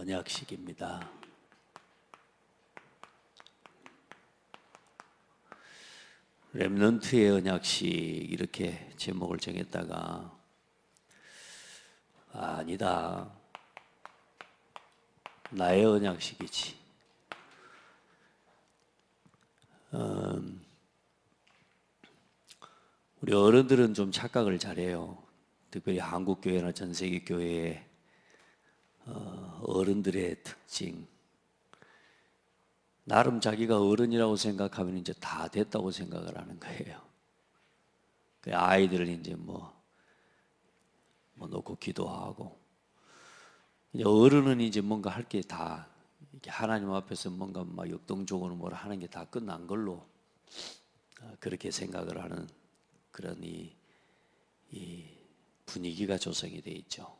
언약식입니다. 렘넌트의 언약식 이렇게 제목을 정했다가 아니다, 나의 언약식이지. 우리 어른들은 좀 착각을 잘해요. 특별히 한국 교회나 전 세계 교회의 어른들의 특징. 나름 자기가 어른이라고 생각하면 이제 다 됐다고 생각을 하는 거예요. 그 아이들을 이제 뭐 놓고 기도하고, 이제 어른은 이제 뭔가 할 게 다, 이렇게 하나님 앞에서 뭔가 막 역동적으로 뭘 하는 게 다 끝난 걸로 그렇게 생각을 하는 그런 이 분위기가 조성이 돼 있죠.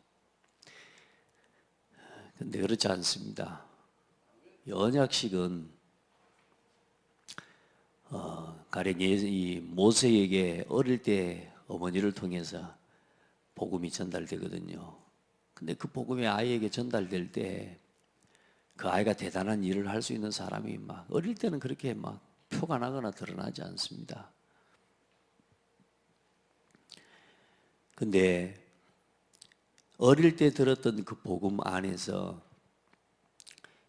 근데 그렇지 않습니다. 이 언약식은 가령 이 모세에게 어릴 때 어머니를 통해서 복음이 전달되거든요. 근데 그 복음이 아이에게 전달될 때 그 아이가 대단한 일을 할 수 있는 사람이 막 어릴 때는 그렇게 막 표가 나거나 드러나지 않습니다. 근데 어릴 때 들었던 그 복음 안에서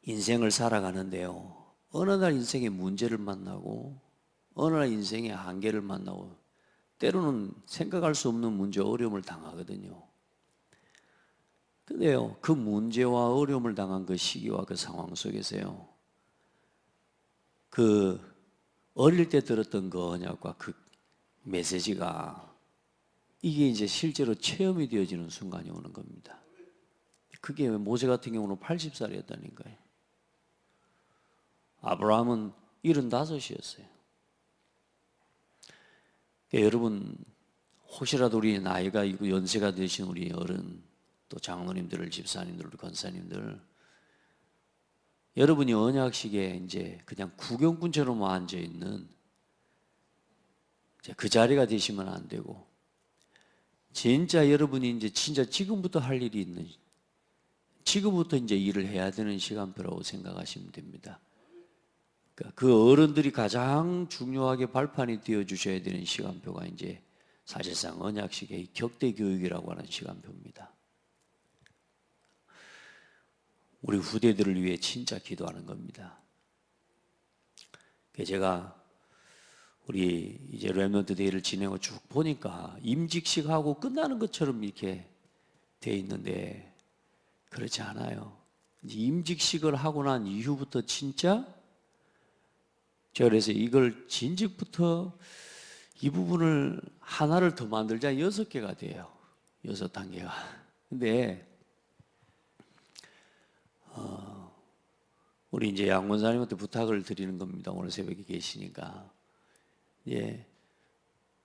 인생을 살아가는데요, 어느 날 인생의 문제를 만나고 어느 날 인생의 한계를 만나고 때로는 생각할 수 없는 문제, 어려움을 당하거든요. 근데요, 그 문제와 어려움을 당한 그 시기와 그 상황 속에서요, 그 어릴 때 들었던 그 언약과 그 메시지가 이게 이제 실제로 체험이 되어지는 순간이 오는 겁니다. 그게 모세 같은 경우는 80살이었다는 거예요. 아브라함은 75이었어요. 여러분, 혹시라도 우리 나이가 있고 연세가 되신 우리 어른, 또 장로님들, 집사님들, 권사님들, 여러분이 언약식에 이제 그냥 구경꾼처럼 앉아 있는 그 자리가 되시면 안 되고, 진짜 여러분이 이제 진짜 지금부터 할 일이 있는, 지금부터 이제 일을 해야 되는 시간표라고 생각하시면 됩니다. 그 어른들이 가장 중요하게 발판이 되어 주셔야 되는 시간표가 이제 사실상 언약식의 격대 교육이라고 하는 시간표입니다. 우리 후대들을 위해 진짜 기도하는 겁니다. 제가 우리 이제 렘넌트 데이를 진행하고 쭉 보니까 임직식하고 끝나는 것처럼 이렇게 돼 있는데 그렇지 않아요. 임직식을 하고 난 이후부터 진짜 제가 그래서 이걸 진즉부터 이 부분을 하나를 더 만들자 6개가 돼요. 6단계가. 근데 우리 이제 양권사님한테 부탁을 드리는 겁니다. 오늘 새벽에 계시니까. 예.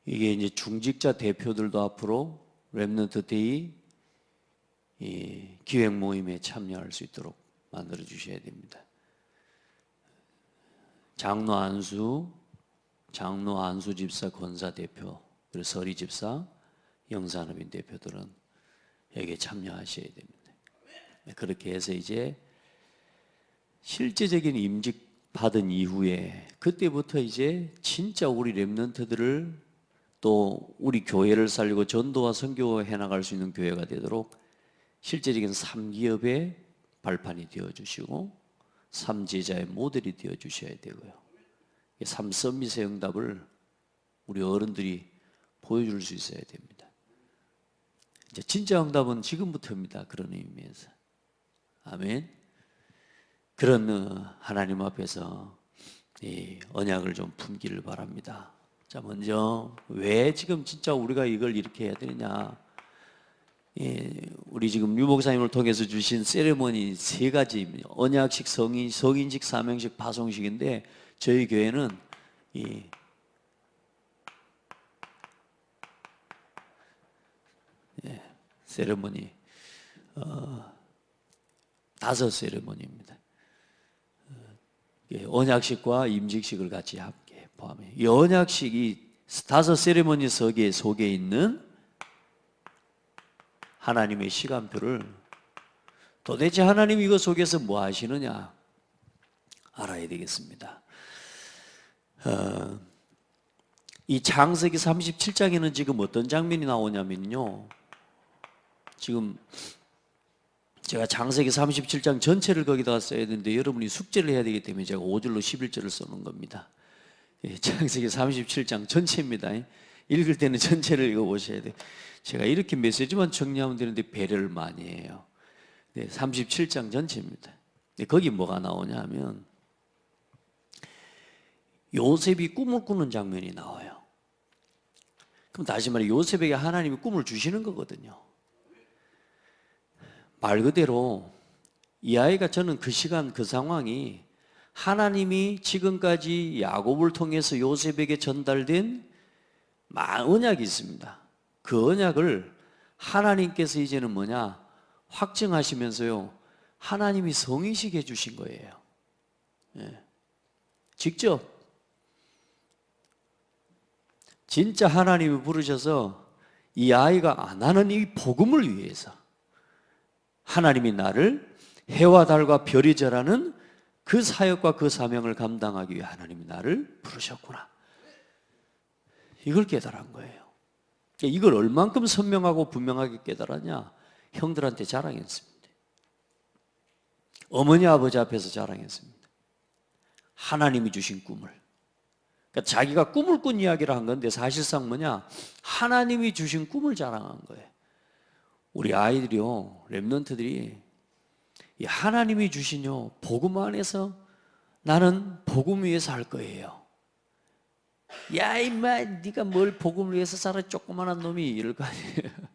이게 이제 중직자 대표들도 앞으로 렘넌트 데이 기획 모임에 참여할 수 있도록 만들어 주셔야 됩니다. 장로 안수 집사, 권사 대표, 그리고 서리 집사, 영산업인 대표들은 여기에 참여하셔야 됩니다. 그렇게 해서 이제 실제적인 임직 받은 이후에 그때부터 이제 진짜 우리 렘넌트들을 또 우리 교회를 살리고 전도와 선교해 나갈 수 있는 교회가 되도록 실제적인 3기업의 발판이 되어주시고 3제자의 모델이 되어주셔야 되고요. 3서밋의 응답을 우리 어른들이 보여줄 수 있어야 됩니다. 이제 진짜 응답은 지금부터입니다. 그런 의미에서. 아멘. 그런 하나님 앞에서 이 언약을 좀 품기를 바랍니다. 자, 먼저 왜 지금 진짜 우리가 이걸 이렇게 해야 되느냐? 우리 지금 유 목사님을 통해서 주신 세레모니 3가지입니다. 언약식, 성인식, 사명식, 파송식인데 저희 교회는 세레모니 5 세레모니입니다. 언약식과 임직식을 같이 함께 포함해요. 이 언약식이 5 세레모니 속에 있는 하나님의 시간표를 도대체 하나님이 이거 속에서 뭐 하시느냐 알아야 되겠습니다. 이 창세기 37장에는 지금 어떤 장면이 나오냐면요, 지금 제가 창세기 37장 전체를 거기다가 써야 되는데 여러분이 숙제를 해야 되기 때문에 제가 5절로 11절을 써놓은 겁니다. 창세기 37장 전체입니다. 읽을 때는 전체를 읽어보셔야 돼요. 제가 이렇게 메시지만 정리하면 되는데 배려를 많이 해요. 37장 전체입니다. 거기 뭐가 나오냐 하면 요셉이 꿈을 꾸는 장면이 나와요. 그럼 다시 말해 요셉에게 하나님이 꿈을 주시는 거거든요. 말 그대로 이 아이가, 저는 그 시간 그 상황이 하나님이 지금까지 야곱을 통해서 요셉에게 전달된 언약이 있습니다. 그 언약을 하나님께서 이제는 뭐냐 확증하시면서요, 하나님이 성의식 해주신 거예요. 직접 진짜 하나님이 부르셔서 이 아이가 나는 이 복음을 위해서 하나님이 나를 해와 달과 별이 절하는 그 사역과 그 사명을 감당하기 위해 하나님이 나를 부르셨구나, 이걸 깨달은 거예요. 이걸 얼만큼 선명하고 분명하게 깨달았냐, 형들한테 자랑했습니다. 어머니 아버지 앞에서 자랑했습니다. 하나님이 주신 꿈을. 그러니까 자기가 꿈을 꾼 이야기를 한 건데 사실상 뭐냐, 하나님이 주신 꿈을 자랑한 거예요. 우리 아이들이요, 렘넌트들이 이 하나님이 주신요 복음 안에서 나는 복음 위해서 할 거예요. 야 임마 네가 뭘 복음을 위해서 살아 조그만한 놈이, 이럴 거 아니에요.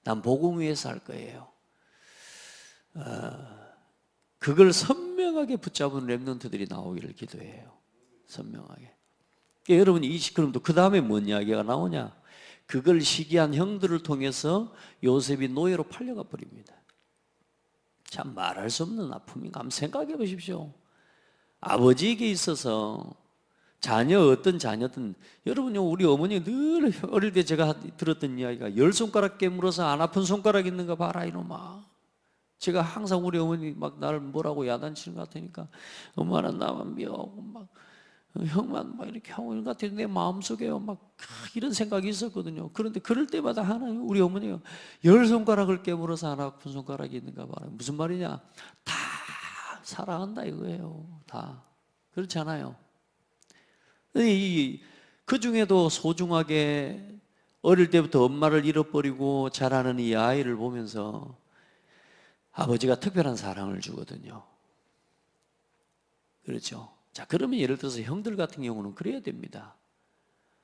난 복음 위해서 할 거예요. 그걸 선명하게 붙잡은 렘넌트들이 나오기를 기도해요. 선명하게. 그러니까 여러분 그럼 또 그 다음에 뭔 이야기가 나오냐, 그걸 시기한 형들을 통해서 요셉이 노예로 팔려가 버립니다. 참 말할 수 없는 아픔인가 한번 생각해 보십시오. 아버지에게 있어서 어떤 자녀든, 여러분요, 우리 어머니 늘 어릴 때 제가 들었던 이야기가 10손가락 깨물어서 안 아픈 손가락 있는가 봐라 이놈아. 제가 항상 우리 어머니 막 나를 뭐라고 야단치는 것 같으니까 엄마는 나만 미워하고 막 형만 막 이렇게 하고 있는 것 같아요. 내 마음속에요 막 이런 생각이 있었거든요. 그런데 그럴 때마다 하나님, 우리 어머니가 10손가락을 깨물어서 안 아픈 손가락이 있는가 봐라. 무슨 말이냐, 다 사랑한다 이거예요. 다 그렇지 않아요? 그 중에도 소중하게 어릴 때부터 엄마를 잃어버리고 자라는 이 아이를 보면서 아버지가 특별한 사랑을 주거든요. 그렇죠? 자, 그러면 예를 들어서 형들 같은 경우는 그래야 됩니다.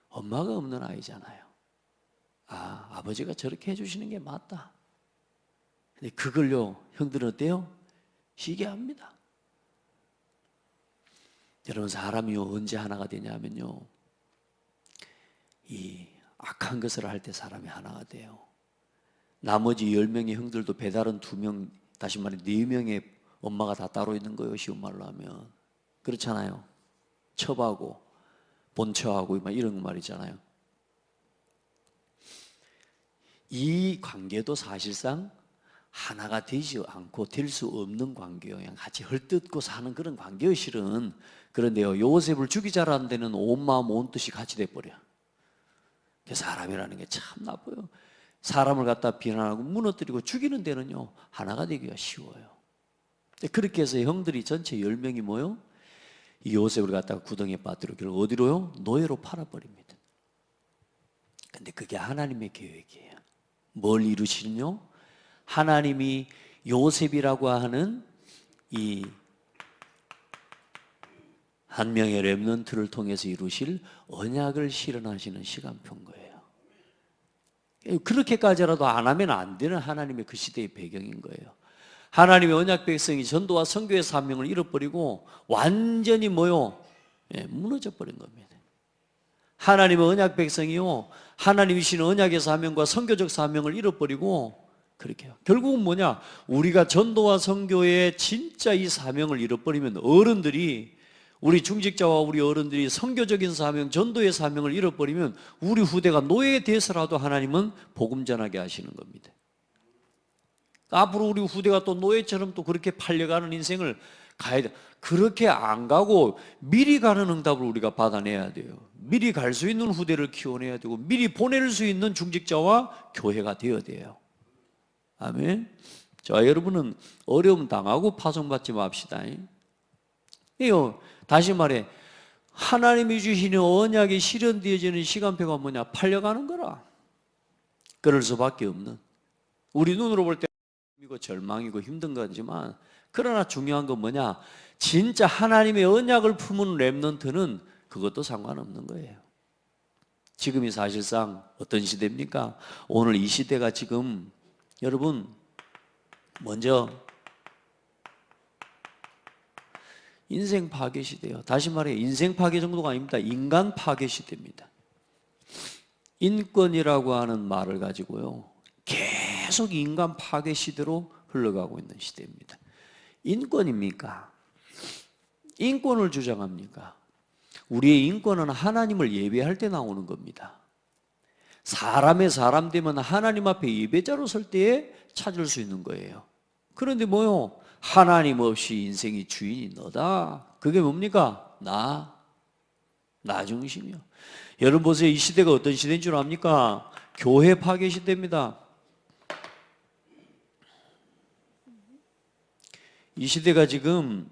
엄마가 없는 아이잖아요. 아버지가 저렇게 해주시는 게 맞다. 근데 그걸요, 형들은 어때요? 쉬게 합니다. 여러분, 사람이요 언제 하나가 되냐면요, 이 악한 것을 할 때 사람이 하나가 돼요. 나머지 10명의 형들도 배달은 2명, 다시 말해 4명의 엄마가 다 따로 있는 거예요. 쉬운 말로 하면 그렇잖아요. 첩하고 본처하고 이런 말이잖아요. 이 관계도 사실상 하나가 되지 않고 될 수 없는 관계예요. 그냥 같이 헐뜯고 사는 그런 관계예요, 실은. 그런데요, 요셉을 죽이자라는 데는 온 마음 온 뜻이 같이 돼버려. 사람이라는 게 참 나빠요. 사람을 갖다 비난하고 무너뜨리고 죽이는 데는요, 하나가 되기가 쉬워요. 그렇게 해서 형들이 전체 10명이 뭐요? 이 요셉을 갖다가 구덩이에 빠뜨리고 결국 어디로요? 노예로 팔아버립니다. 근데 그게 하나님의 계획이에요. 뭘 이루시는요? 하나님이 요셉이라고 하는 이 한 명의 렘넌트를 통해서 이루실 언약을 실현하시는 시간표인 거예요. 그렇게까지라도 안 하면 안 되는 하나님의 그 시대의 배경인 거예요. 하나님의 언약 백성이 전도와 선교의 사명을 잃어버리고 완전히 무너져 버린 겁니다. 하나님의 언약 백성이요, 하나님이 주신 언약의 사명과 선교적 사명을 잃어버리고 그렇게 해요. 결국은 뭐냐, 우리가 전도와 선교의 진짜 이 사명을 잃어버리면 어른들이, 우리 중직자와 우리 어른들이 선교적인 사명, 전도의 사명을 잃어버리면 우리 후대가 노예에 대해서라도 하나님은 복음 전하게 하시는 겁니다. 앞으로 우리 후대가 또 노예처럼 또 그렇게 팔려가는 인생을 가야 돼. 그렇게 안 가고 미리 가는 응답을 우리가 받아내야 돼요. 미리 갈 수 있는 후대를 키워내야 되고 미리 보낼 수 있는 중직자와 교회가 되어야 돼요. 아멘. 자, 여러분은 어려움 당하고 파송받지 맙시다. 이요, 다시 말해, 하나님이 주시는 언약이 실현되어지는 시간표가 뭐냐? 팔려가는 거라. 그럴 수밖에 없는. 우리 눈으로 볼 때 절망이고 힘든 거지만, 그러나 중요한 건 뭐냐? 진짜 하나님의 언약을 품은 렘넌트는 그것도 상관없는 거예요. 지금이 사실상 어떤 시대입니까? 오늘 이 시대가 지금 여러분 먼저 인생 파괴 시대예요. 다시 말해 인생 파괴 정도가 아닙니다. 인간 파괴 시대입니다. 인권이라고 하는 말을 가지고요, 계속 인간 파괴 시대로 흘러가고 있는 시대입니다. 인권입니까? 인권을 주장합니까? 우리의 인권은 하나님을 예배할 때 나오는 겁니다. 사람의 사람 되면 하나님 앞에 예배자로 설 때에 찾을 수 있는 거예요. 그런데 뭐요? 하나님 없이 인생이 주인이 너다. 그게 뭡니까? 나 중심이요. 여러분 보세요. 이 시대가 어떤 시대인 줄 압니까? 교회 파괴 시대입니다. 이 시대가 지금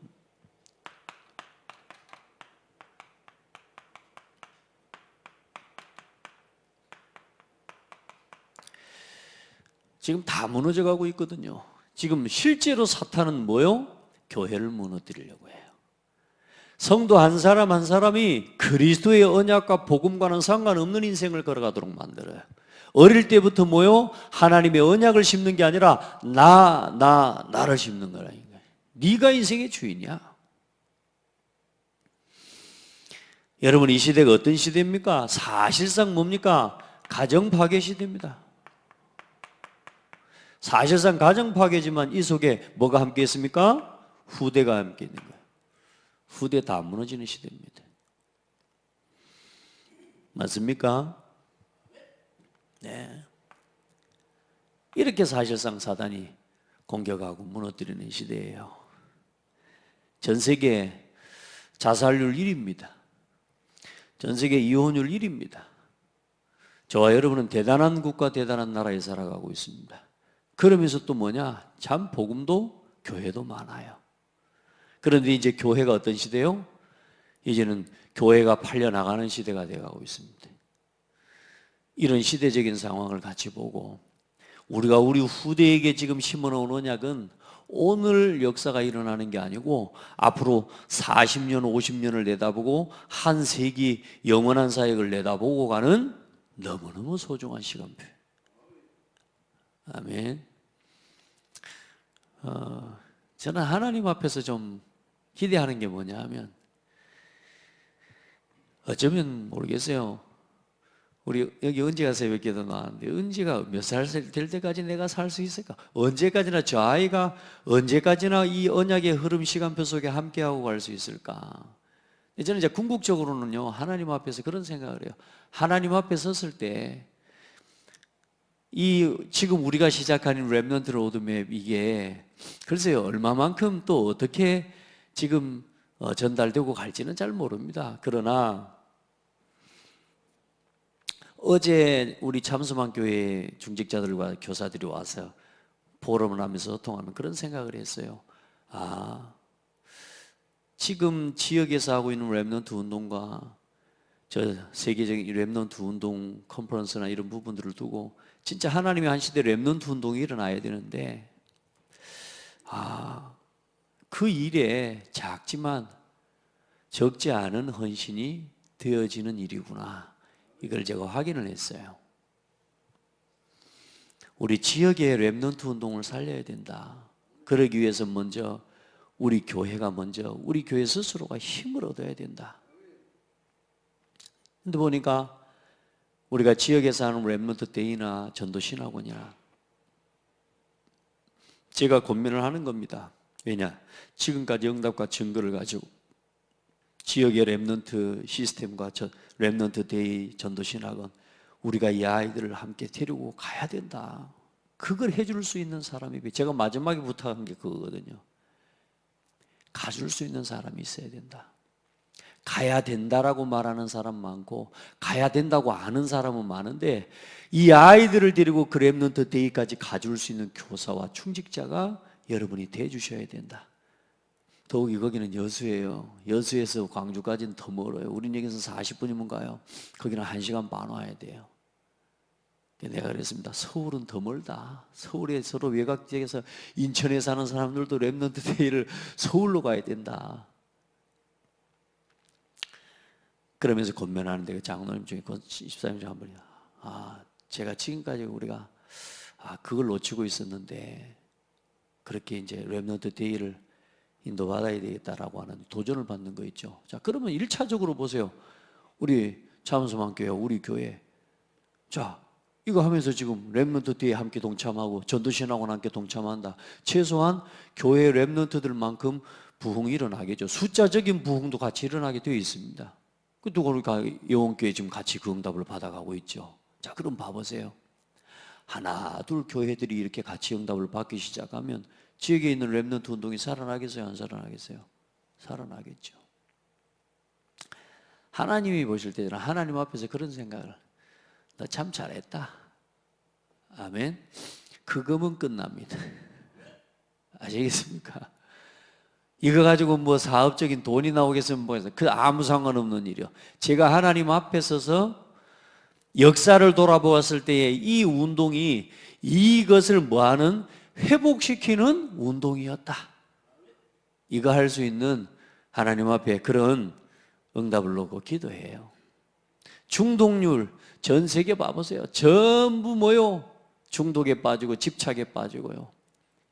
다 무너져 가고 있거든요. 지금 실제로 사탄은 뭐요? 교회를 무너뜨리려고 해요. 성도 한 사람 한 사람이 그리스도의 언약과 복음과는 상관없는 인생을 걸어가도록 만들어요. 어릴 때부터 뭐요? 하나님의 언약을 심는 게 아니라 나를 심는 거라니까. 네가 인생의 주인이야. 여러분, 이 시대가 어떤 시대입니까? 사실상 뭡니까? 가정 파괴 시대입니다. 사실상 가정 파괴지만 이 속에 뭐가 함께 있습니까? 후대가 함께 있는 거예요. 후대 다 무너지는 시대입니다. 맞습니까? 네. 이렇게 사실상 사단이 공격하고 무너뜨리는 시대예요. 전 세계 자살률 1위입니다. 전 세계 이혼율 1위입니다. 저와 여러분은 대단한 국가, 대단한 나라에 살아가고 있습니다. 그러면서 또 뭐냐? 참 복음도 교회도 많아요. 그런데 이제 교회가 어떤 시대요? 이제는 교회가 팔려나가는 시대가 되어가고 있습니다. 이런 시대적인 상황을 같이 보고 우리가 우리 후대에게 지금 심어놓은 언약은 오늘 역사가 일어나는 게 아니고 앞으로 40년, 50년을 내다보고 한 세기 영원한 사역을 내다보고 가는 너무너무 소중한 시간표. 아멘. 저는 하나님 앞에서 좀 기대하는 게 뭐냐 하면, 어쩌면 모르겠어요. 우리 여기 은지가 새벽기도 나왔는데 은지가 몇 살 될 때까지 내가 살 수 있을까? 언제까지나 저 아이가 언제까지나 이 언약의 흐름 시간표 속에 함께하고 갈 수 있을까? 저는 이제 궁극적으로는요, 하나님 앞에서 그런 생각을 해요. 하나님 앞에 섰을 때 이 지금 우리가 시작하는 렘넌트 로드맵, 이게 글쎄요 얼마만큼 또 어떻게 지금 전달되고 갈지는 잘 모릅니다. 그러나 어제 우리 참수만 교회 중직자들과 교사들이 와서 포럼을 하면서 소통하는 그런 생각을 했어요. 지금 지역에서 하고 있는 렘넌트 운동과 저 세계적인 렘넌트 운동 컨퍼런스나 이런 부분들을 두고 진짜 하나님의 한 시대 렘넌트 운동이 일어나야 되는데, 그 일에 작지만 적지 않은 헌신이 되어지는 일이구나, 이걸 제가 확인을 했어요. 우리 지역의 렘넌트 운동을 살려야 된다. 그러기 위해서 먼저 우리 교회가 우리 교회 스스로가 힘을 얻어야 된다. 근데 보니까 우리가 지역에서 하는 렘넌트 데이나 전도신학원이나 제가 고민을 하는 겁니다. 왜냐? 지금까지 응답과 증거를 가지고 지역의 렘넌트 시스템과 렘넌트 데이 전도신학원, 우리가 이 아이들을 함께 데리고 가야 된다. 그걸 해줄 수 있는 사람이, 제가 마지막에 부탁한 게 그거거든요. 가줄 수 있는 사람이 있어야 된다. 가야 된다라고 말하는 사람 많고 가야 된다고 아는 사람은 많은데, 이 아이들을 데리고 그 렘넌트 데이까지 가줄 수 있는 교사와 충직자가 여러분이 돼주셔야 된다. 더욱이 거기는 여수예요. 여수에서 광주까지는 더 멀어요. 우린 여기서 40분이면 가요. 거기는 1시간 반 와야 돼요. 내가 그랬습니다. 서울은 더 멀다. 서울에 서로 외곽 지역에서 인천에 사는 사람들도 렘넌트 데이를 서울로 가야 된다. 그러면서 권면하는데 그 장로님 중에 그 집사님 중 한 분이, 제가 지금까지 우리가 그걸 놓치고 있었는데 그렇게 이제 렘넌트 데이를 인도받아야 되겠다라고 하는 도전을 받는 거 있죠. 자, 그러면 1차적으로 보세요. 우리 참소만 교회, 우리 교회, 자, 이거 하면서 지금 렘넌트 데이에 함께 동참하고 전도신학원 함께 동참한다. 최소한 교회 렘넌트들만큼 부흥이 일어나겠죠. 숫자적인 부흥도 같이 일어나게 되어 있습니다. 또 우리가 영원교회 지금 같이 그 응답을 받아가고 있죠. 자, 그럼 봐보세요. 하나, 둘 교회들이 이렇게 같이 응답을 받기 시작하면 지역에 있는 렘넌트 운동이 살아나겠어요? 안 살아나겠어요? 살아나겠죠. 하나님이 보실 때는 하나님 앞에서 그런 생각을, 너 참 잘했다. 아멘. 그거면 끝납니다. 아시겠습니까? 이거 가지고 뭐 사업적인 돈이 나오겠으면 뭐해서 그 아무 상관없는 일이요. 제가 하나님 앞에 서서 역사를 돌아보았을 때에 이 운동이 이것을 뭐하는 회복시키는 운동이었다. 이거 할 수 있는 하나님 앞에 그런 응답을 놓고 기도해요. 중독률 전 세계 봐보세요. 전부 뭐요? 중독에 빠지고 집착에 빠지고요.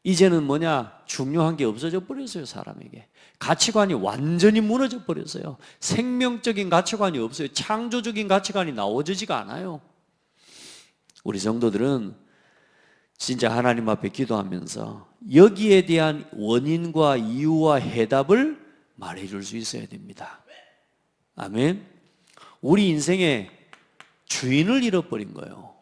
이제는 뭐냐? 중요한 게 없어져 버렸어요. 사람에게 가치관이 완전히 무너져 버렸어요. 생명적인 가치관이 없어요. 창조적인 가치관이 나오지가 않아요. 우리 성도들은 진짜 하나님 앞에 기도하면서 여기에 대한 원인과 이유와 해답을 말해줄 수 있어야 됩니다. 아멘. 우리 인생의 주인을 잃어버린 거예요.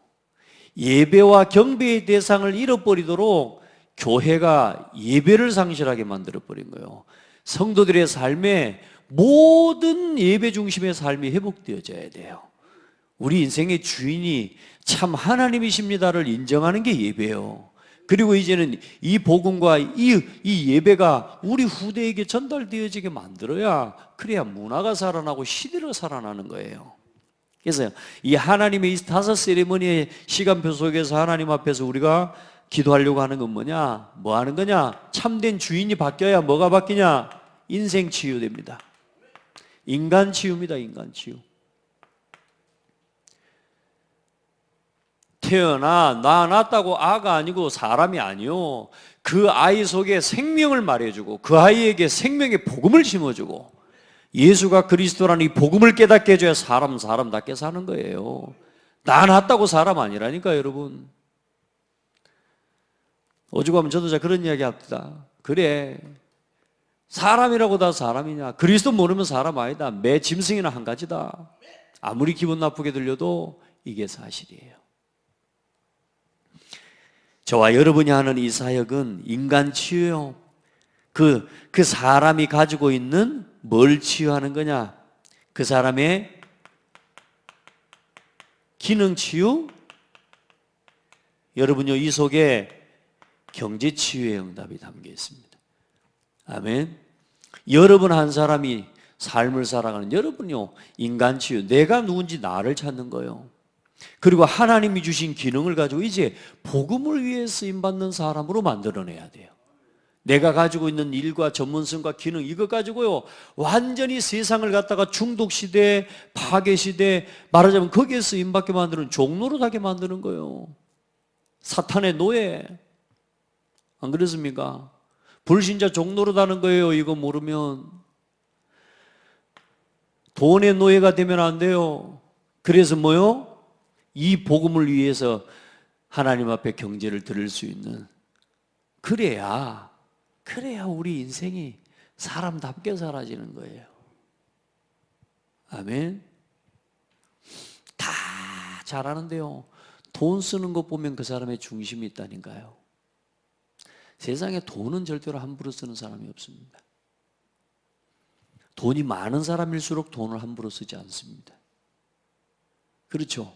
예배와 경배의 대상을 잃어버리도록 교회가 예배를 상실하게 만들어버린 거예요. 성도들의 삶에 모든 예배 중심의 삶이 회복되어져야 돼요. 우리 인생의 주인이 참 하나님이십니다를 인정하는 게 예배예요. 그리고 이제는 이 복음과 이 예배가 우리 후대에게 전달되어지게 만들어야, 그래야 문화가 살아나고 시대가 살아나는 거예요. 그래서 이 하나님의 이 5 세리머니의 시간표 속에서 하나님 앞에서 우리가 기도하려고 하는 건 뭐냐? 뭐 하는 거냐? 참된 주인이 바뀌어야 뭐가 바뀌냐? 인생 치유됩니다. 인간 치유입니다. 인간 치유. 낳았다고 아가 아니고 사람이 아니요. 그 아이 속에 생명을 말해주고 그 아이에게 생명의 복음을 심어주고 예수가 그리스도라는 이 복음을 깨닫게 해줘야 사람답게 사는 거예요. 낳았다고 사람 아니라니까 여러분. 오죽하면 저도 그런 이야기 합니다. 그래, 사람이라고 다 사람이냐? 그리스도 모르면 사람 아니다. 매 짐승이나 한 가지다. 아무리 기분 나쁘게 들려도 이게 사실이에요. 저와 여러분이 하는 이 사역은 인간 치유요. 그 사람이 가지고 있는 뭘 치유하는 거냐? 그 사람의 기능 치유? 여러분요, 이 속에 경제 치유의 응답이 담겨 있습니다. 아멘. 여러분 한 사람이 삶을 살아가는 여러분요, 인간 치유, 내가 누군지 나를 찾는 거예요. 그리고 하나님이 주신 기능을 가지고 이제 복음을 위해 쓰임받는 사람으로 만들어내야 돼요. 내가 가지고 있는 일과 전문성과 기능, 이거 가지고요 완전히 세상을 갖다가 중독시대, 파괴시대, 말하자면 거기에 쓰임받게 만드는 종로로 하게 만드는 거예요. 사탄의 노예. 안 그렇습니까? 불신자 종노릇하는 거예요. 이거 모르면. 돈의 노예가 되면 안 돼요. 그래서 뭐요? 이 복음을 위해서 하나님 앞에 경제를 드릴 수 있는, 그래야 우리 인생이 사람답게 사라지는 거예요. 아멘. 다 잘하는데요, 돈 쓰는 것 보면 그 사람의 중심이 있다니까요. 세상에 돈은 절대로 함부로 쓰는 사람이 없습니다. 돈이 많은 사람일수록 돈을 함부로 쓰지 않습니다. 그렇죠?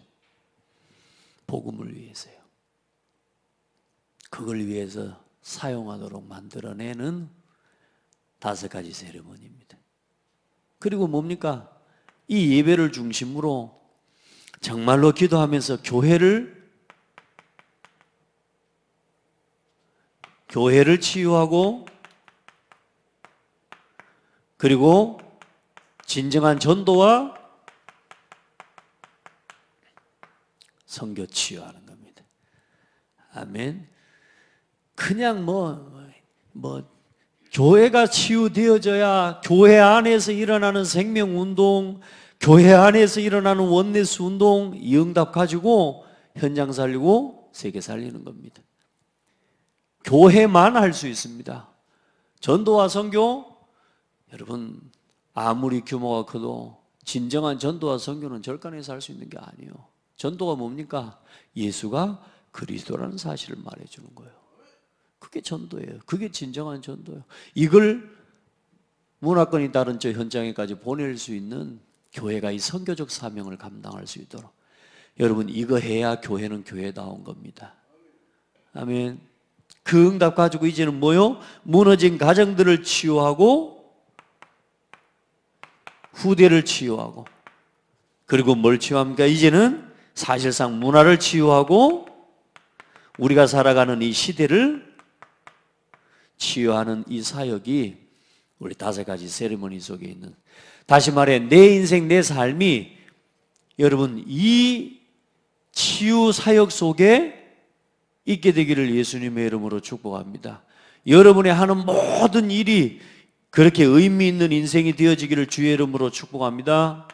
복음을 위해서요. 그걸 위해서 사용하도록 만들어내는 5가지 세리머니입니다. 그리고 뭡니까? 이 예배를 중심으로 정말로 기도하면서 교회를 치유하고, 그리고 진정한 전도와 선교 치유하는 겁니다. 아멘. 그냥 교회가 치유되어져야 교회 안에서 일어나는 생명운동, 교회 안에서 일어나는 원네스 운동, 이 응답 가지고 현장 살리고 세계 살리는 겁니다. 교회만 할 수 있습니다. 전도와 선교, 여러분 아무리 규모가 커도 진정한 전도와 선교는 절간에서 할 수 있는 게 아니에요. 전도가 뭡니까? 예수가 그리스도라는 사실을 말해주는 거예요. 그게 전도예요. 그게 진정한 전도예요. 이걸 문화권이 다른 저 현장에까지 보낼 수 있는 교회가 이 선교적 사명을 감당할 수 있도록, 여러분 이거 해야 교회는 교회다운 겁니다. 아멘. 그 응답 가지고 이제는 뭐요? 무너진 가정들을 치유하고, 후대를 치유하고, 그리고 뭘 치유합니까? 이제는 사실상 문화를 치유하고 우리가 살아가는 이 시대를 치유하는 이 사역이 우리 5가지 세리머니 속에 있는, 다시 말해 내 인생 내 삶이 여러분 이 치유 사역 속에 있게 되기를 예수님의 이름으로 축복합니다. 여러분의 하는 모든 일이 그렇게 의미 있는 인생이 되어지기를 주의 이름으로 축복합니다.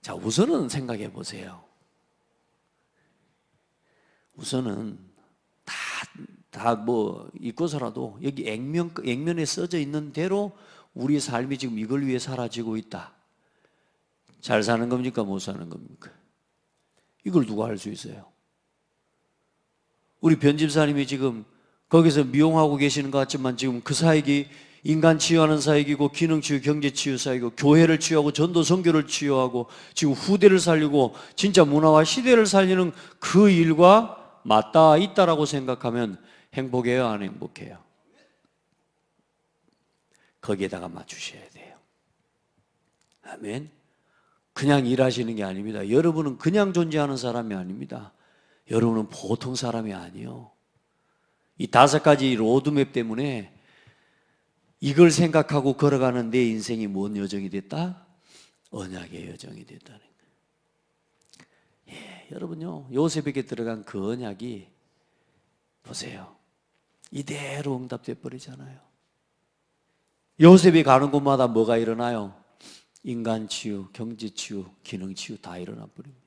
자, 우선은 생각해 보세요. 우선은 다 있고서라도 여기 액면에 써져 있는 대로 우리 삶이 지금 이걸 위해 사라지고 있다. 잘 사는 겁니까? 못 사는 겁니까? 이걸 누가 할 수 있어요? 우리 변집사님이 지금 거기서 미용하고 계시는 것 같지만 지금 그 사역이 인간 치유하는 사역이고, 기능 치유, 경제 치유 사역이고, 교회를 치유하고, 전도 선교를 치유하고, 지금 후대를 살리고 진짜 문화와 시대를 살리는 그 일과 맞닿아 있다라고 생각하면 행복해요, 안 행복해요? 거기에다가 맞추셔야 돼요. 아멘. 그냥 일하시는 게 아닙니다. 여러분은 그냥 존재하는 사람이 아닙니다. 여러분은 보통 사람이 아니에요. 이 5가지 로드맵 때문에 이걸 생각하고 걸어가는 내 인생이 뭔 여정이 됐다? 언약의 여정이 됐다는 거예요. 예, 여러분요, 요셉에게 들어간 그 언약이 보세요, 이대로 응답돼 버리잖아요. 요셉이 가는 곳마다 뭐가 일어나요? 인간 치유, 경제 치유, 기능 치유 다 일어나 버립니다.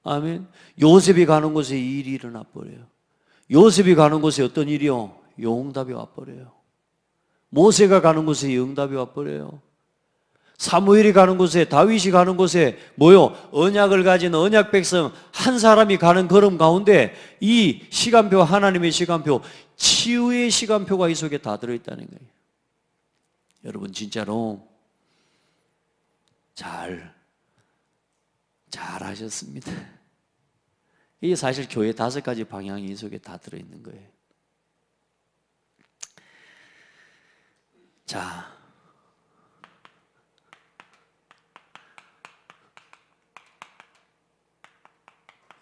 아멘. 요셉이 가는 곳에 일이 일어나 버려요. 요셉이 가는 곳에 어떤 일이요? 용답이 와 버려요. 모세가 가는 곳에 응답이 와 버려요. 사무엘이 가는 곳에, 다윗이 가는 곳에 뭐요? 언약을 가진 언약 백성 한 사람이 가는 걸음 가운데 이 시간표, 하나님의 시간표, 치유의 시간표가 이 속에 다 들어있다는 거예요. 여러분 진짜로 잘 하셨습니다. 이게 사실 교회 5가지 방향이 이 속에 다 들어있는 거예요. 자,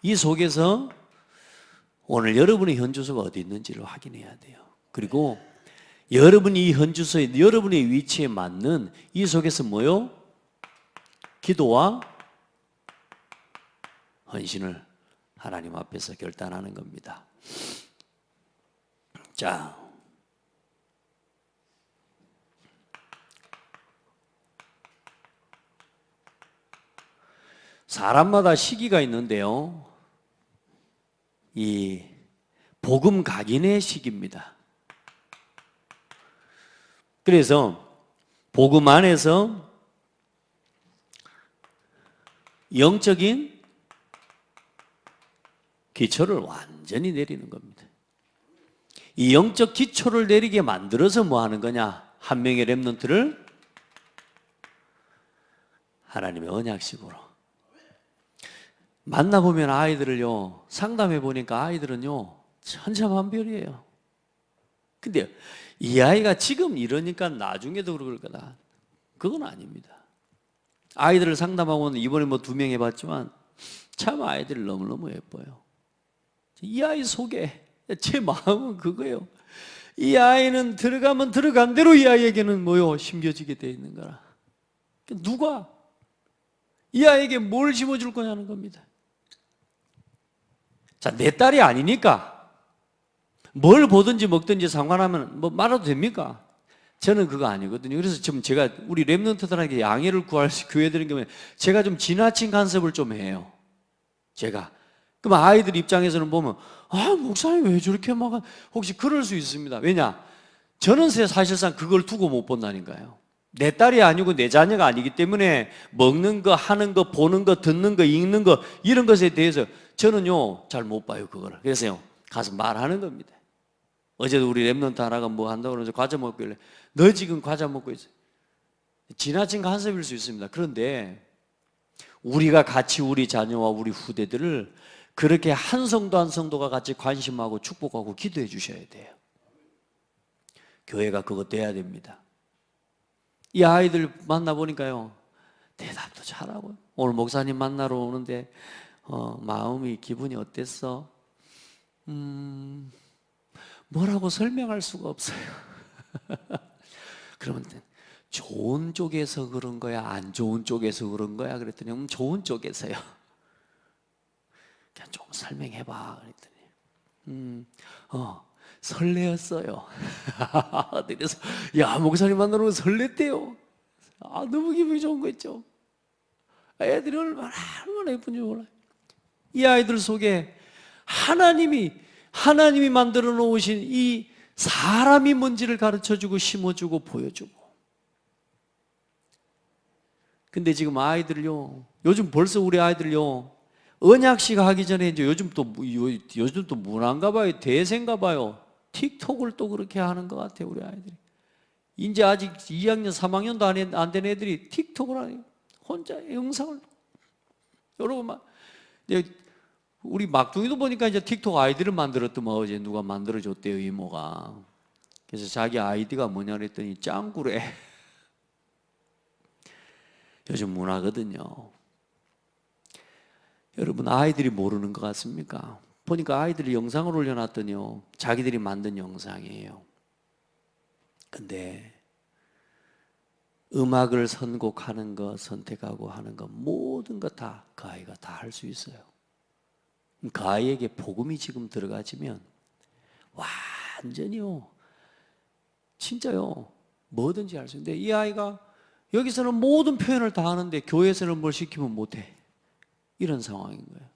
이 속에서 오늘 여러분의 현 주소가 어디 있는지를 확인해야 돼요. 그리고 여러분이 이 현 주소에, 여러분의 위치에 맞는 이 속에서 뭐요? 기도와 헌신을 하나님 앞에서 결단하는 겁니다. 자, 사람마다 시기가 있는데요, 이 복음 각인의 시기입니다. 그래서 복음 안에서 영적인 기초를 완전히 내리는 겁니다. 이 영적 기초를 내리게 만들어서 뭐 하는 거냐? 한 명의 렘넌트를 하나님의 언약식으로 만나보면 아이들을요, 상담해 보니까 아이들은요 천차만별이에요. 근데 이 아이가 지금 이러니까 나중에도 그럴 거다, 그건 아닙니다. 아이들을 상담하고는 이번에 뭐 2명 해봤지만 참 아이들이 너무너무 예뻐요. 이 아이 속에 제 마음은 그거예요. 이 아이는 들어가면 들어간 대로 이 아이에게는 뭐요? 심겨지게 되어 있는 거라. 누가 이 아이에게 뭘 심어줄 거냐는 겁니다. 자, 내 딸이 아니니까 뭘 보든지 먹든지 상관하면 뭐 말아도 됩니까? 저는 그거 아니거든요. 그래서 지금 제가 우리 렘넌트들에게 양해를 구할 교회들인 경우에 제가 좀 지나친 간섭을 좀 해요. 제가. 그럼 아이들 입장에서는 보면 목사님 왜 저렇게 막 혹시 그럴 수 있습니다. 왜냐? 저는 사실상 그걸 두고 못 본다니까요. 내 딸이 아니고 내 자녀가 아니기 때문에 먹는 거, 하는 거, 보는 거, 듣는 거, 읽는 거 이런 것에 대해서 저는요 잘 못 봐요, 그거를. 그래서요 가서 말하는 겁니다. 어제도 우리 렘넌트 하나가 뭐 한다고 그러면서 과자 먹길래 너 지금 과자 먹고 있어. 지나친 간섭일 수 있습니다. 그런데 우리가 같이 우리 자녀와 우리 후대들을 그렇게 한 성도 한 성도가 같이 관심하고 축복하고 기도해 주셔야 돼요. 교회가 그거 돼야 됩니다. 이 아이들 만나보니까요 대답도 잘하고요. 오늘 목사님 만나러 오는데 마음이 기분이 어땠어? 뭐라고 설명할 수가 없어요. 그러면 좋은 쪽에서 그런 거야? 안 좋은 쪽에서 그런 거야? 그랬더니 좋은 쪽에서요. 그냥 좀 설명해봐. 그랬더니 설레었어요. 그래서 야, 목사님 만나러 설렜대요. 너무 기분이 좋은 거 있죠. 애들이 얼마나 예쁜지 몰라요. 이 아이들 속에 하나님이 만들어 놓으신 이 사람이 뭔지를 가르쳐주고 심어주고 보여주고. 근데 지금 아이들요, 요즘 벌써 우리 아이들요 언약식 하기 전에 이제 요즘 또 문화인가 봐요. 대세인가 봐요. 틱톡을 또 그렇게 하는 것 같아요, 우리 아이들이. 이제 아직 2학년, 3학년도 안 된 애들이 틱톡을 하네요. 혼자 영상을. 여러분, 우리 막둥이도 보니까 이제 틱톡 아이디를 만들었더만 어제 누가 만들어줬대요, 이모가. 그래서 자기 아이디가 뭐냐 그랬더니 짱구래. 요즘 문화거든요. 여러분, 아이들이 모르는 것 같습니까? 보니까 아이들이 영상을 올려놨더니요 자기들이 만든 영상이에요. 근데 음악을 선곡하는 거, 선택하고 하는 거 모든 거 다 그 아이가 다 할 수 있어요. 그 아이에게 복음이 지금 들어가지면 완전히요 진짜요 뭐든지 할 수 있는데, 이 아이가 여기서는 모든 표현을 다 하는데 교회에서는 뭘 시키면 못해, 이런 상황인 거예요.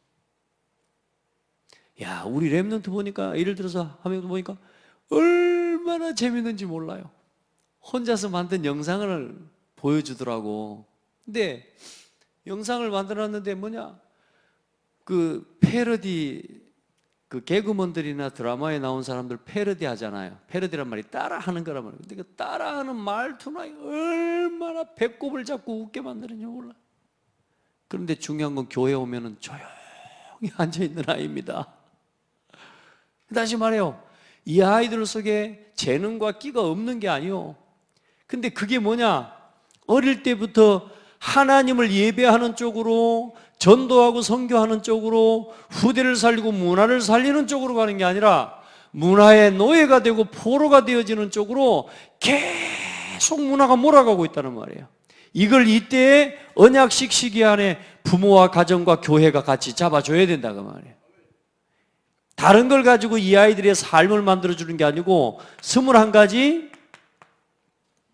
야, 우리 렘넌트 보니까, 예를 들어서 하면 보니까 얼마나 재밌는지 몰라요. 혼자서 만든 영상을 보여주더라고. 근데 영상을 만들었는데 뭐냐, 그 패러디, 그 개그먼들이나 드라마에 나온 사람들 패러디 하잖아요. 패러디란 말이 따라 하는 거란 말이에요. 근데 그 따라하는 말투나 얼마나 배꼽을 잡고 웃게 만드는지 몰라. 그런데 중요한 건 교회에 오면은 조용히 앉아있는 아이입니다. 다시 말해요, 이 아이들 속에 재능과 끼가 없는 게 아니요. 근데 그게 뭐냐, 어릴 때부터 하나님을 예배하는 쪽으로, 전도하고 선교하는 쪽으로, 후대를 살리고 문화를 살리는 쪽으로 가는 게 아니라 문화의 노예가 되고 포로가 되어지는 쪽으로 계속 문화가 몰아가고 있다는 말이에요. 이걸 이때의 언약식 시기 안에 부모와 가정과 교회가 같이 잡아줘야 된다고 말이에요. 다른 걸 가지고 이 아이들의 삶을 만들어주는 게 아니고 21가지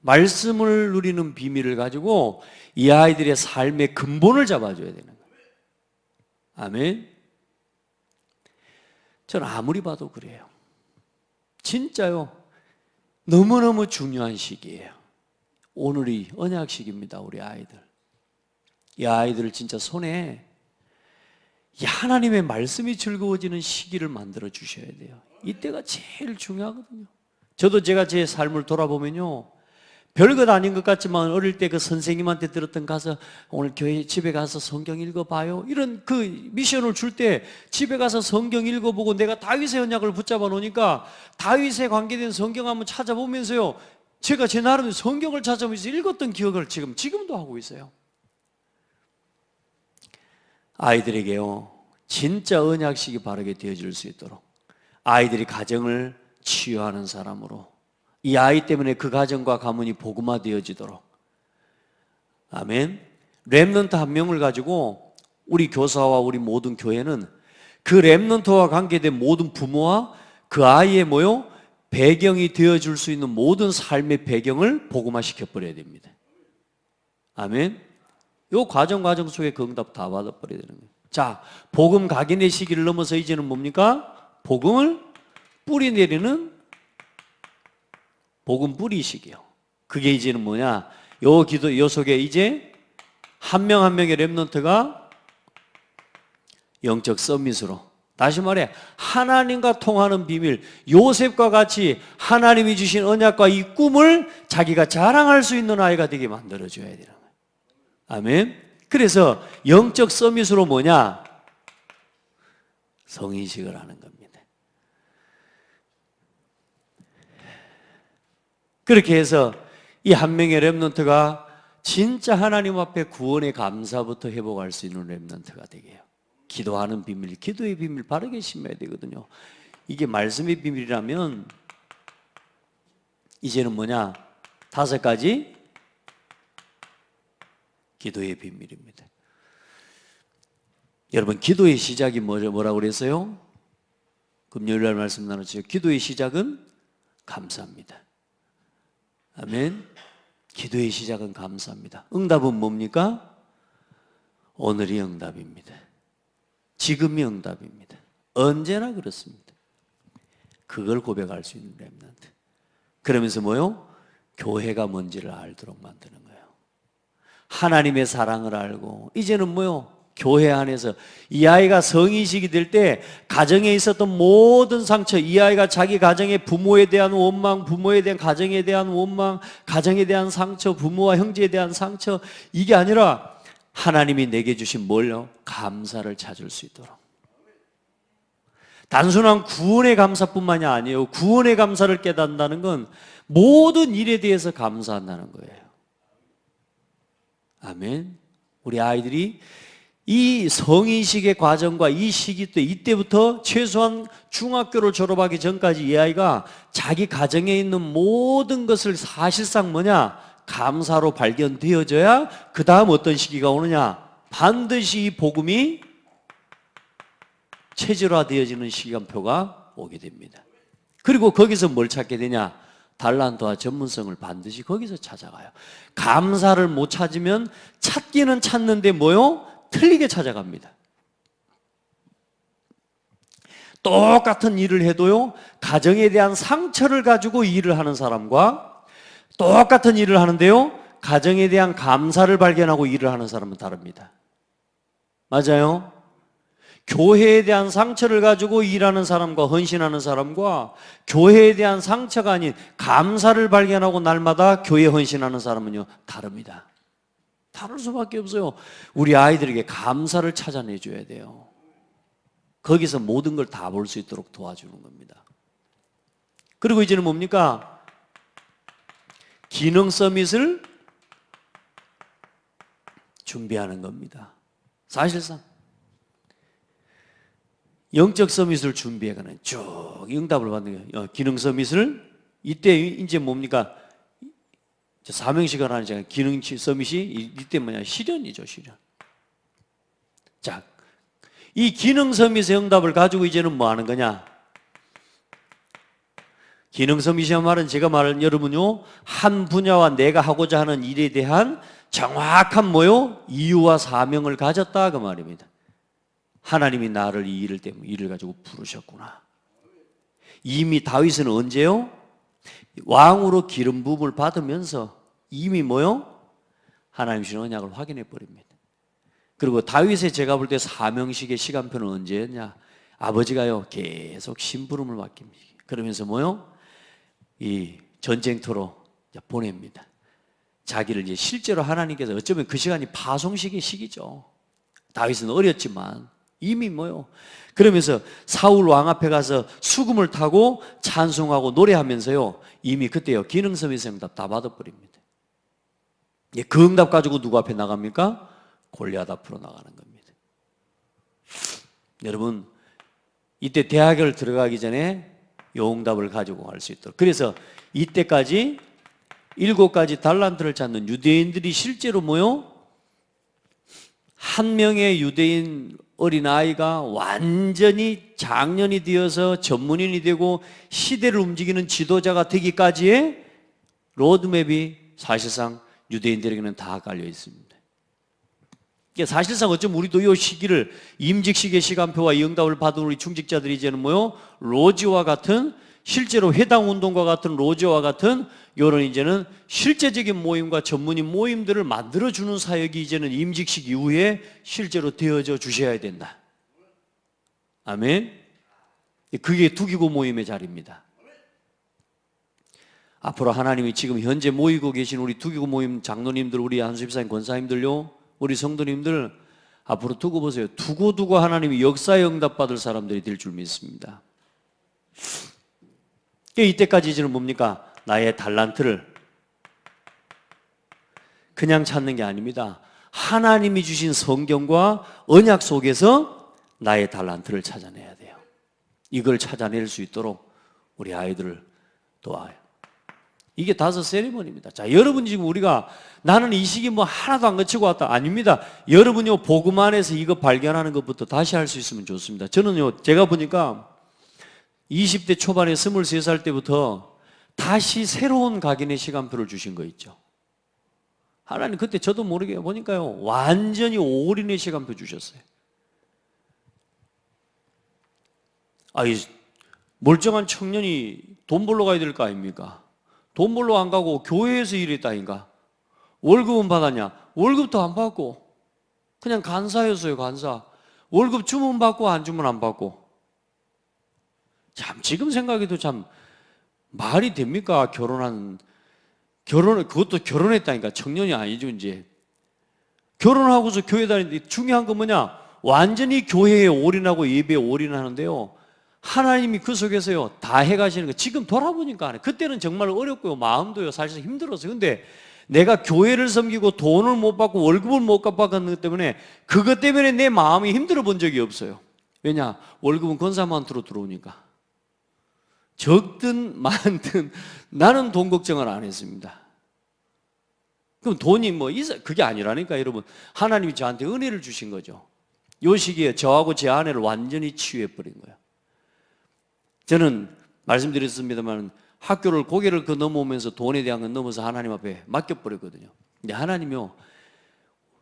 말씀을 누리는 비밀을 가지고 이 아이들의 삶의 근본을 잡아줘야 되는 거예요. 아멘. 저는 아무리 봐도 그래요. 진짜요. 너무너무 중요한 시기예요. 오늘이 언약식입니다. 우리 아이들. 이 아이들을 진짜 손에 이 하나님의 말씀이 즐거워지는 시기를 만들어 주셔야 돼요. 이때가 제일 중요하거든요. 저도 제가 제 삶을 돌아보면요, 별것 아닌 것 같지만 어릴 때 그 선생님한테 들었던 가서 오늘 교회 집에 가서 성경 읽어봐요, 이런 그 미션을 줄 때 집에 가서 성경 읽어보고 내가 다윗의 언약을 붙잡아 놓으니까 다윗에 관계된 성경 한번 찾아보면서요, 제가 제 나름대로 성경을 찾아보면서 읽었던 기억을 지금도 하고 있어요. 아이들에게요, 진짜 언약식이 바르게 되어질 수 있도록 아이들이 가정을 치유하는 사람으로, 이 아이 때문에 그 가정과 가문이 복음화되어지도록, 아멘. 렘넌트 한 명을 가지고 우리 교사와 우리 모든 교회는 그 렘넌트와 관계된 모든 부모와 그 아이의 배경이 되어줄 수 있는 모든 삶의 배경을 복음화시켜 버려야 됩니다. 아멘. 이 과정 속에 그 응답 다 받아버려야 되는 거예요. 자, 복음 각인의 시기를 넘어서 이제는 뭡니까? 복음을 뿌리 내리는 복음 뿌리 시기요. 그게 이제는 뭐냐? 요 속에 이제 한 명 한 명의 렘넌트가 영적 서밋으로, 다시 말해 하나님과 통하는 비밀, 요셉과 같이 하나님이 주신 언약과 이 꿈을 자기가 자랑할 수 있는 아이가 되게 만들어줘야 되는 거예요. 아멘. 그래서 영적 서밋으로 뭐냐? 성인식을 하는 겁니다. 그렇게 해서 이 한 명의 렘넌트가 진짜 하나님 앞에 구원의 감사부터 회복할 수 있는 렘넌트가 되게 해요. 기도하는 비밀, 기도의 비밀 바르게 심어야 되거든요. 이게 말씀의 비밀이라면 이제는 뭐냐? 5가지 기도의 비밀입니다. 여러분, 기도의 시작이 뭐라고 그랬어요? 금요일날 말씀 나눴죠. 기도의 시작은 감사합니다. 아멘. 기도의 시작은 감사합니다. 응답은 뭡니까? 오늘이 응답입니다. 지금이 응답입니다. 언제나 그렇습니다. 그걸 고백할 수 있는 렘넌트. 그러면서 교회가 뭔지를 알도록 만드는 거예요. 하나님의 사랑을 알고, 이제는 교회 안에서 이 아이가 성인식이 될 때 가정에 있었던 모든 상처, 이 아이가 자기 가정의 부모에 대한 원망, 부모에 대한 가정에 대한 원망, 가정에 대한 상처, 부모와 형제에 대한 상처, 이게 아니라 하나님이 내게 주신 감사를 찾을 수 있도록. 단순한 구원의 감사뿐만이 아니에요. 구원의 감사를 깨닫는다는 건 모든 일에 대해서 감사한다는 거예요. 아멘. 우리 아이들이 이 성인식의 과정과 이 시기 때, 이때부터 최소한 중학교를 졸업하기 전까지 이 아이가 자기 가정에 있는 모든 것을 사실상 감사로 발견되어져야 그 다음 어떤 시기가 오느냐? 반드시 이 복음이 체질화되어지는 시간표가 오게 됩니다. 그리고 거기서 뭘 찾게 되냐? 달란트와 전문성을 반드시 거기서 찾아가요. 감사를 못 찾으면 찾기는 찾는데 틀리게 찾아갑니다. 똑같은 일을 해도요, 가정에 대한 상처를 가지고 일을 하는 사람과 똑같은 일을 하는데요, 가정에 대한 감사를 발견하고 일을 하는 사람은 다릅니다. 맞아요? 교회에 대한 상처를 가지고 일하는 사람과 헌신하는 사람과 교회에 대한 상처가 아닌 감사를 발견하고 날마다 교회에 헌신하는 사람은요, 다릅니다. 다를 수밖에 없어요. 우리 아이들에게 감사를 찾아내줘야 돼요. 거기서 모든 걸 다 볼 수 있도록 도와주는 겁니다. 그리고 이제는 뭡니까? 기능 서밋을 준비하는 겁니다. 사실상 영적 서밋을 준비해가는 쭉 응답을 받는 거예요. 기능 서밋을 이때 이제 뭡니까? 사명시간 하는 기능 서밋이 이때 실현이죠, 실현. 자, 이 기능 서밋의 응답을 가지고 이제는 뭐 하는 거냐? 기능 서밋이란 말은 제가 말하는 여러분요, 한 분야와 내가 하고자 하는 일에 대한 정확한 이유와 사명을 가졌다 그 말입니다. 하나님이 나를 이 일을 때문에 일을 가지고 부르셨구나. 이미 다윗은 언제요? 왕으로 기름 부음을 받으면서 이미 뭐요? 하나님 주신 언약을 확인해 버립니다. 그리고 다윗의 제가 볼 때 사명식의 시간표는 언제였냐? 아버지가요 계속 심부름을 맡깁니다. 그러면서 뭐요? 이 전쟁터로 보냅니다. 자기를 이제 실제로 하나님께서 어쩌면 그 시간이 파송식의 시기죠. 다윗은 어렸지만 이미 뭐요? 그러면서 사울 왕 앞에 가서 수금을 타고 찬송하고 노래하면서요 이미 그때요 기능성에서 응답 다 받아버립니다. 그 응답 가지고 누구 앞에 나갑니까? 골리앗 앞으로 나가는 겁니다. 여러분 이때 대학을 들어가기 전에 요 응답을 가지고 갈 수 있도록, 그래서 이때까지 7가지 달란트를 찾는 유대인들이 실제로 뭐요? 한 명의 유대인 어린아이가 완전히 장년이 되어서 전문인이 되고 시대를 움직이는 지도자가 되기까지의 로드맵이 사실상 유대인들에게는 다 깔려 있습니다. 사실상 어쩌면 우리도 이 시기를 임직식의 시간표와 이 응답을 받은 우리 중직자들이 이제는 뭐요? 로지와 같은, 실제로 회당운동과 같은 로지와 같은 이런 이제는 실제적인 모임과 전문인 모임들을 만들어주는 사역이 이제는 임직식 이후에 실제로 되어져 주셔야 된다. 아멘. 그게 두기고 모임의 자리입니다. 앞으로 하나님이 지금 현재 모이고 계신 우리 두기고 모임 장로님들, 우리 안수집사님, 권사님들요, 우리 성도님들 앞으로 두고 보세요. 두고 하나님이 역사에 응답받을 사람들이 될 줄 믿습니다. 이때까지 이제는 뭡니까? 나의 달란트를 그냥 찾는 게 아닙니다. 하나님이 주신 성경과 언약 속에서 나의 달란트를 찾아내야 돼요. 이걸 찾아낼 수 있도록 우리 아이들을 도와요. 이게 5 세리머니입니다. 자, 여러분 지금 우리가 나는 이 시기 뭐 하나도 안 거치고 왔다. 아닙니다. 여러분요, 복음 안에서 이거 발견하는 것부터 다시 할 수 있으면 좋습니다. 저는요, 제가 보니까 20대 초반에 23살 때부터 다시 새로운 각인의 시간표를 주신 거 있죠. 하나님 그때 저도 모르게 보니까요, 완전히 올인의 시간표 주셨어요. 이 멀쩡한 청년이 돈 벌러 가야 될 거 아닙니까? 돈 벌러 안 가고 교회에서 일했다니까. 월급은 받았냐? 월급도 안 받고 그냥 간사였어요. 간사. 월급 주면 받고 안 주면 안 받고. 참 지금 생각해도 참 말이 됩니까? 그것도 결혼했다니까. 청년이 아니죠. 이제 결혼하고서 교회 다니는데 중요한 건 뭐냐? 완전히 교회에 올인하고 예배에 올인하는데요, 하나님이 그 속에서요 다 해가시는 거. 지금 돌아보니까 그때는 정말 어렵고요, 마음도요 사실 힘들었어요. 근데 내가 교회를 섬기고 돈을 못 받고 월급을 못 받았기 때문에 그것 때문에 내 마음이 힘들어 본 적이 없어요. 왜냐? 월급은 권사만으로 들어오니까. 적든 많든 나는 돈 걱정을 안 했습니다. 그럼 돈이 뭐 그게 아니라니까. 여러분, 하나님이 저한테 은혜를 주신 거죠. 요 시기에 저하고 제 아내를 완전히 치유해 버린 거예요. 저는 말씀드렸습니다만 학교를 고개를 넘어오면서 돈에 대한 건 넘어서 하나님 앞에 맡겨버렸거든요. 근데 하나님이요,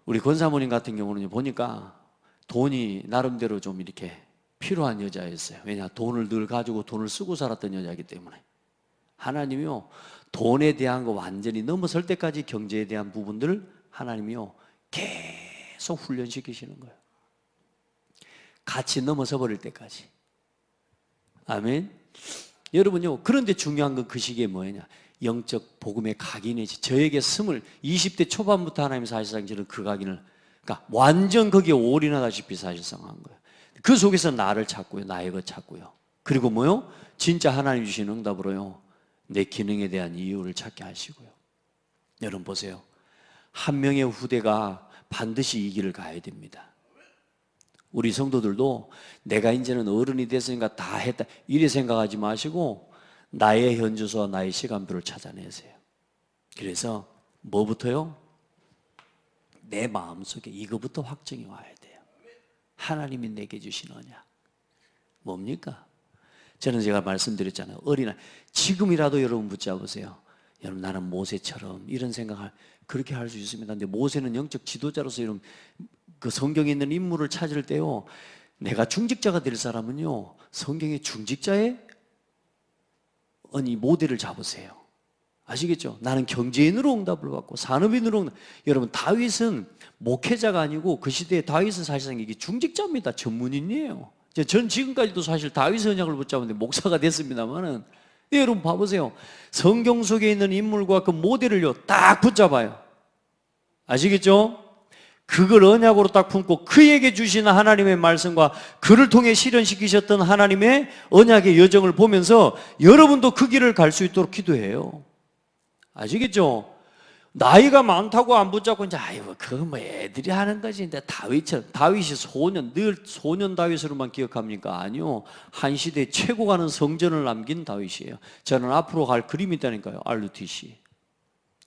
우리 권사모님 같은 경우는 보니까 돈이 나름대로 좀 이렇게 필요한 여자였어요. 왜냐? 돈을 늘 가지고 돈을 쓰고 살았던 여자이기 때문에. 하나님이요, 돈에 대한 거 완전히 넘어설 때까지 경제에 대한 부분들을 하나님이요 계속 훈련시키시는 거예요. 같이 넘어서 버릴 때까지. 아멘. 여러분요, 그런데 중요한 건 그 시기에 뭐냐? 영적 복음의 각인이지. 저에게 20대 초반부터 하나님 사실상 저는 그 각인을, 그러니까 완전 거기에 올인하다시피 사실상 한 거예요. 그 속에서 나를 찾고요, 나의 것 찾고요. 그리고 뭐요? 진짜 하나님 주신 응답으로요, 내 기능에 대한 이유를 찾게 하시고요. 여러분 보세요. 한 명의 후대가 반드시 이 길을 가야 됩니다. 우리 성도들도 내가 이제는 어른이 됐으니까 다 했다 이래 생각하지 마시고 나의 현주소와 나의 시간표를 찾아내세요. 그래서 뭐부터요? 내 마음속에 이거부터 확정이 와야 돼요. 하나님이 내게 주신 언약 뭡니까? 저는 제가 말씀드렸잖아요. 어린아이, 지금이라도 여러분 붙잡으세요. 여러분, 나는 모세처럼 이런 생각을 그렇게 할 수 있습니다. 근데 모세는 영적 지도자로서 이런 그 성경에 있는 인물을 찾을 때요, 내가 중직자가 될 사람은요, 성경의 중직자의 모델을 잡으세요. 아시겠죠? 나는 경제인으로 응답을 받고 산업인으로 여러분 다윗은 목회자가 아니고 그 시대에 다윗은 사실상 이게 중직자입니다. 전문인이에요. 전 지금까지도 사실 다윗의 언약을 붙잡았는데 목사가 됐습니다만은 여러분 봐보세요. 성경 속에 있는 인물과 그 모델을요 딱 붙잡아요. 아시겠죠? 그걸 언약으로 딱 품고 그에게 주시는 하나님의 말씀과 그를 통해 실현시키셨던 하나님의 언약의 여정을 보면서 여러분도 그 길을 갈 수 있도록 기도해요. 아시겠죠? 나이가 많다고 안 붙잡고 이제 아이고 그거 뭐 애들이 하는 거지. 근데 다윗이 소년 늘 소년 다윗으로만 기억합니까? 아니요. 한 시대 최고 가는 성전을 남긴 다윗이에요. 저는 앞으로 갈 그림이 있다니까요. RUTC.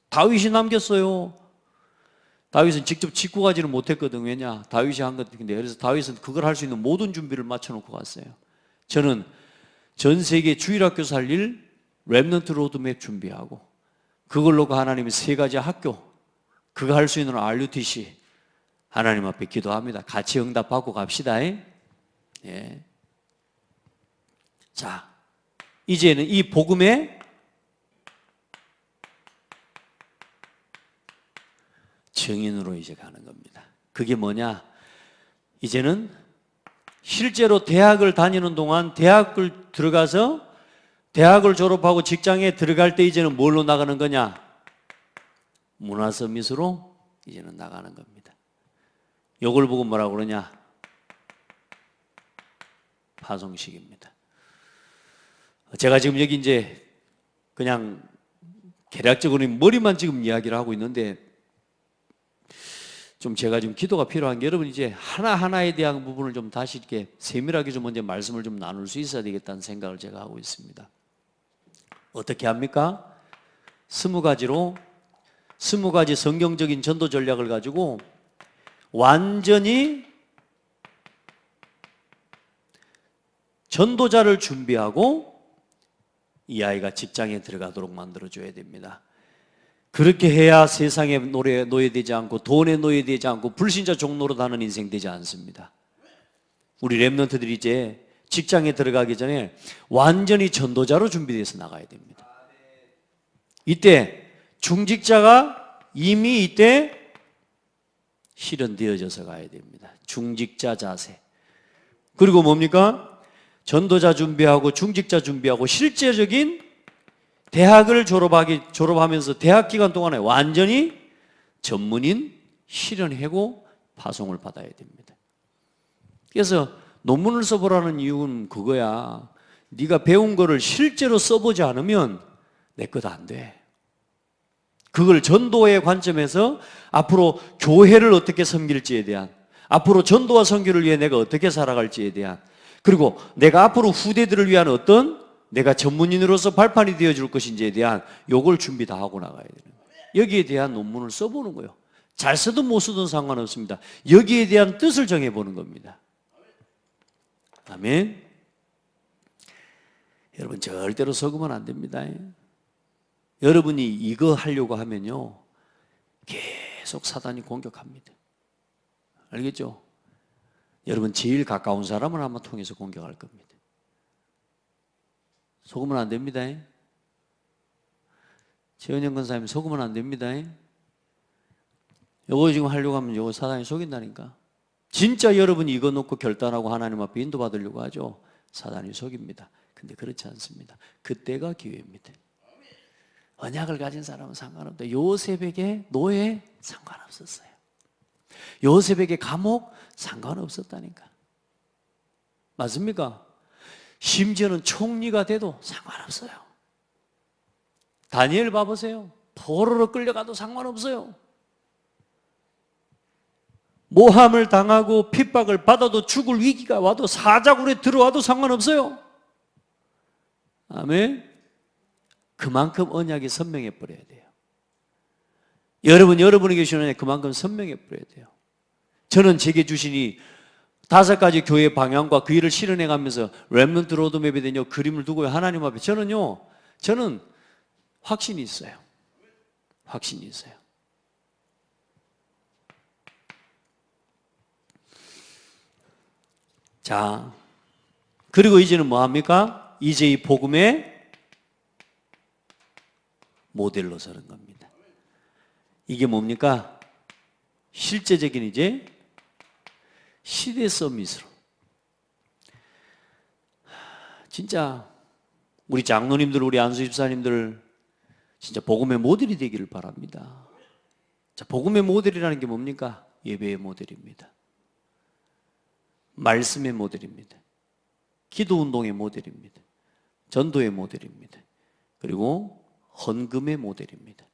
다윗이 남겼어요. 다윗은 직접 짓고 가지는 못했거든. 왜냐? 다윗이 한 건데. 그래서 다윗은 그걸 할 수 있는 모든 준비를 맞춰놓고 갔어요. 저는 전 세계 주일학교 살릴 렘넌트 로드맵 준비하고 그걸로 하나님이 세 가지 학교 그거 할 수 있는 RUTC 하나님 앞에 기도합니다. 같이 응답받고 갑시다. 예. 자, 이제는 이 복음의 증인으로 이제 가는 겁니다. 그게 뭐냐? 이제는 실제로 대학을 다니는 동안 대학을 들어가서 대학을 졸업하고 직장에 들어갈 때 이제는 뭘로 나가는 거냐? 문화서밋으로 이제는 나가는 겁니다. 이걸 보고 뭐라고 그러냐? 파송식입니다. 제가 지금 여기 이제 그냥 개략적으로 머리만 지금 이야기를 하고 있는데 좀 제가 지금 기도가 필요한 게 여러분 이제 하나하나에 대한 부분을 좀 다시 이렇게 세밀하게 좀 먼저 말씀을 좀 나눌 수 있어야 되겠다는 생각을 제가 하고 있습니다. 어떻게 합니까? 20가지 성경적인 전도 전략을 가지고 완전히 전도자를 준비하고 이 아이가 직장에 들어가도록 만들어줘야 됩니다. 그렇게 해야 세상에 노예되지 않고 돈에 노예되지 않고 불신자 종로로 가는 인생 되지 않습니다. 우리 렘넌트들이 이제 직장에 들어가기 전에 완전히 전도자로 준비돼서 나가야 됩니다. 이때 중직자가 이미 이때 실현되어져서 가야 됩니다. 중직자 자세. 그리고 뭡니까? 전도자 준비하고 중직자 준비하고 실제적인 대학을 졸업하면서 대학 기간 동안에 완전히 전문인 실현하고 파송을 받아야 됩니다. 그래서 논문을 써보라는 이유는 그거야. 네가 배운 거를 실제로 써보지 않으면 내 것 안 돼. 그걸 전도의 관점에서 앞으로 교회를 어떻게 섬길지에 대한, 앞으로 전도와 선교를 위해 내가 어떻게 살아갈지에 대한, 그리고 내가 앞으로 후대들을 위한 어떤 내가 전문인으로서 발판이 되어줄 것인지에 대한 요걸 준비 다 하고 나가야 되는 거예요. 여기에 대한 논문을 써보는 거예요. 잘 쓰든 못 쓰든 상관없습니다. 여기에 대한 뜻을 정해보는 겁니다. 아멘. 여러분 절대로 속으면 안 됩니다. 여러분이 이거 하려고 하면요 계속 사단이 공격합니다. 알겠죠? 여러분 제일 가까운 사람을 아마 통해서 공격할 겁니다. 속으면 안 됩니다. 최은영 권사님 속으면 안 됩니다. 요거 지금 하려고 하면 요거 사단이 속인다니까. 진짜 여러분이 이거 놓고 결단하고 하나님 앞에 인도받으려고 하죠. 사단이 속입니다. 근데 그렇지 않습니다. 그때가 기회입니다. 언약을 가진 사람은 상관없다. 요셉에게 노예 상관없었어요. 요셉에게 감옥 상관없었다니까. 맞습니까? 심지어는 총리가 돼도 상관없어요. 다니엘 봐보세요. 포로로 끌려가도 상관없어요. 모함을 당하고 핍박을 받아도 죽을 위기가 와도 사자굴에 들어와도 상관없어요. 아멘. 그만큼 언약이 선명해 버려야 돼요. 여러분이 계시는 언약이 그만큼 선명해 버려야 돼요. 저는 제게 주시니 5가지 교회의 방향과 그 일을 실현해 가면서 렘넌트 로드맵에 대한 그림을 두고요. 하나님 앞에 저는 확신이 있어요. 확신이 있어요. 자, 그리고 이제는 뭐 합니까? 이제 이 복음의 모델로 서는 겁니다. 이게 뭡니까? 실제적인 이제 시대 서밋으로. 진짜 우리 장로님들, 우리 안수 집사님들 진짜 복음의 모델이 되기를 바랍니다. 자, 복음의 모델이라는 게 뭡니까? 예배의 모델입니다. 말씀의 모델입니다. 기도 운동의 모델입니다. 전도의 모델입니다. 그리고 헌금의 모델입니다.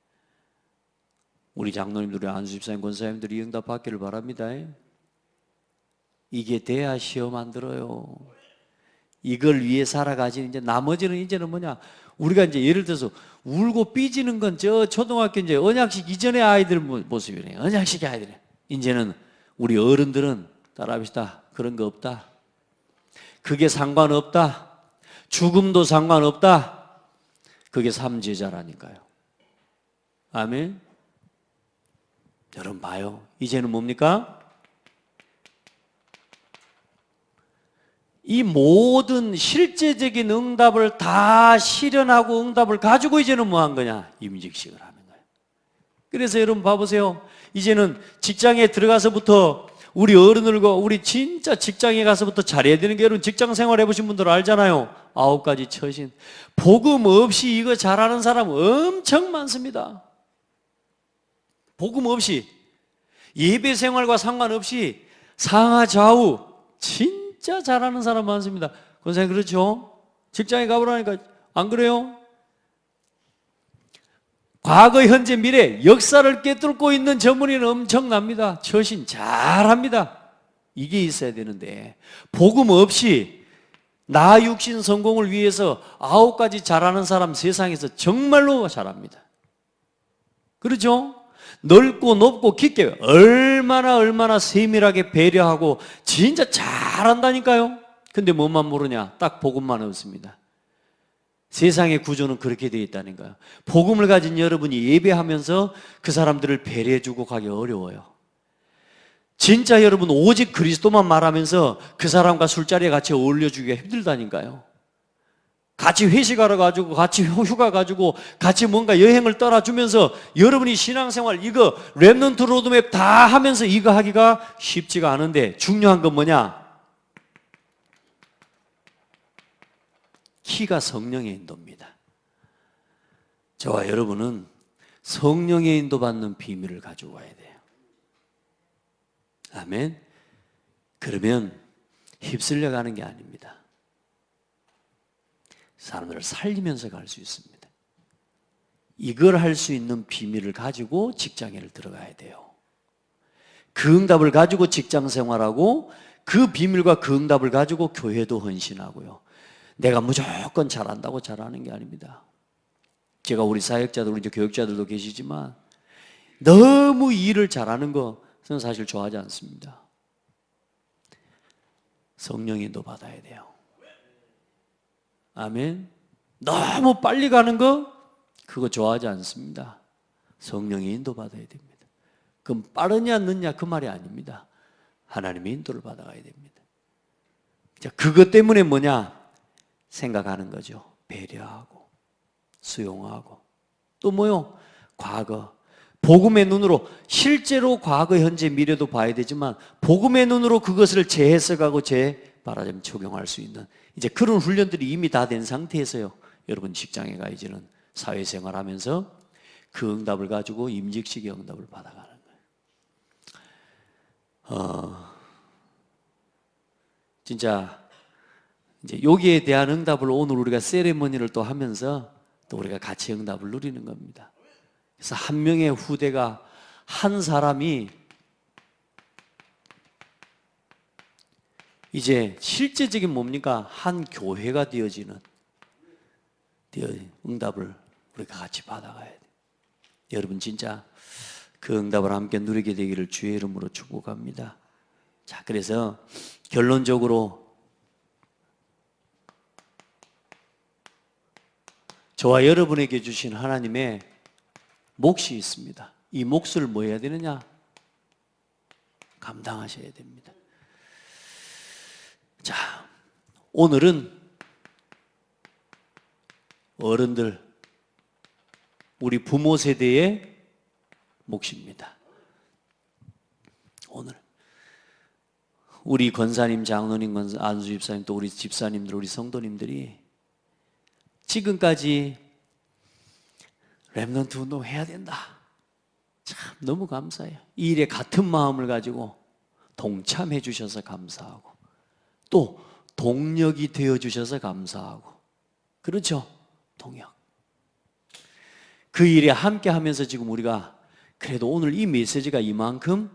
우리 장로님들, 우리 안수 집사님, 권사님들이 응답 받기를 바랍니다. 이게 돼야 시험 안 들어요. 이걸 위해 살아가지. 이제 나머지는 이제는 뭐냐? 우리가 이제 예를 들어서 울고 삐지는 건 저 초등학교 이제 언약식 이전의 아이들 모습이네요. 언약식 아이들. 이제는 우리 어른들은 따라합시다. 그런 거 없다. 그게 상관없다. 죽음도 상관없다. 그게 삼제자라니까요. 아멘. 여러분 봐요. 이제는 뭡니까? 이 모든 실제적인 응답을 다 실현하고 응답을 가지고 이제는 뭐 한 거냐? 임직식을 하는 거예요. 그래서 여러분 봐보세요. 이제는 직장에 들어가서부터 우리 어른들과 우리 진짜 직장에 가서부터 잘해야 되는 게 여러분 직장 생활 해보신 분들 알잖아요. 9가지 처신. 복음 없이 이거 잘하는 사람 엄청 많습니다. 복음 없이 예배 생활과 상관없이 상하 좌우 진짜 잘하는 사람 많습니다. 권사님 그렇죠? 직장에 가보라니까 안 그래요? 과거, 현재, 미래 역사를 꿰뚫고 있는 전문의는 엄청납니다. 처신 잘합니다. 이게 있어야 되는데 복음 없이 나 육신 성공을 위해서 9가지 잘하는 사람 세상에서 정말로 잘합니다. 그렇죠? 넓고 높고 깊게 얼마나 세밀하게 배려하고 진짜 잘한다니까요. 근데 뭐만 모르냐? 딱 복음만 없습니다. 세상의 구조는 그렇게 되어 있다는 거예요. 복음을 가진 여러분이 예배하면서 그 사람들을 배려해주고 가기 어려워요. 진짜 여러분 오직 그리스도만 말하면서 그 사람과 술자리에 같이 어울려주기가 힘들다니까요. 같이 회식하러 가지고 같이 휴가 가지고 같이 뭔가 여행을 떠나주면서 여러분이 신앙생활 이거 렘넌트 로드맵 다 하면서 이거 하기가 쉽지가 않은데 중요한 건 뭐냐? 키가 성령의 인도입니다. 저와 여러분은 성령의 인도받는 비밀을 가지고 와야 돼요. 아멘. 그러면 휩쓸려 가는 게 아닙니다. 사람들을 살리면서 갈 수 있습니다. 이걸 할 수 있는 비밀을 가지고 직장에를 들어가야 돼요. 그 응답을 가지고 직장 생활하고 그 비밀과 그 응답을 가지고 교회도 헌신하고요. 내가 무조건 잘한다고 잘하는 게 아닙니다. 제가 우리 사역자들, 우리 교육자들도 계시지만 너무 일을 잘하는 것은 사실 좋아하지 않습니다. 성령의 인도 받아야 돼요. 아멘. 너무 빨리 가는 거 그거 좋아하지 않습니다. 성령의 인도 받아야 됩니다. 그럼 빠르냐 늦냐 그 말이 아닙니다. 하나님의 인도를 받아가야 됩니다. 자, 그것 때문에 뭐냐? 생각하는 거죠. 배려하고 수용하고 또 뭐요? 과거 복음의 눈으로 실제로 과거, 현재, 미래도 봐야 되지만 복음의 눈으로 그것을 재해석하고 말하자면 적용할 수 있는 이제 그런 훈련들이 이미 다 된 상태에서요. 여러분 직장에 가 이제는 사회생활 하면서 그 응답을 가지고 임직식의 응답을 받아가는 거예요. 진짜 이제 여기에 대한 응답을 오늘 우리가 세레머니를 또 하면서 또 우리가 같이 응답을 누리는 겁니다. 그래서 한 명의 후대가 한 사람이 이제 실제적인 뭡니까? 한 교회가 되어지는 응답을 우리가 같이 받아가야 돼요. 여러분 진짜 그 응답을 함께 누리게 되기를 주의 이름으로 축복합니다. 자, 그래서 결론적으로 저와 여러분에게 주신 하나님의 몫이 있습니다. 이 몫을 뭐 해야 되느냐? 감당하셔야 됩니다. 자, 오늘은 어른들, 우리 부모 세대의 몫입니다. 오늘 우리 권사님, 장로님, 안수 집사님, 또 우리 집사님들, 우리 성도님들이 지금까지 렘넌트 운동 해야 된다. 참 너무 감사해요. 이 일에 같은 마음을 가지고 동참해 주셔서 감사하고 또 동력이 되어 주셔서 감사하고, 그렇죠? 동력. 그 일에 함께 하면서 지금 우리가 그래도 오늘 이 메시지가 이만큼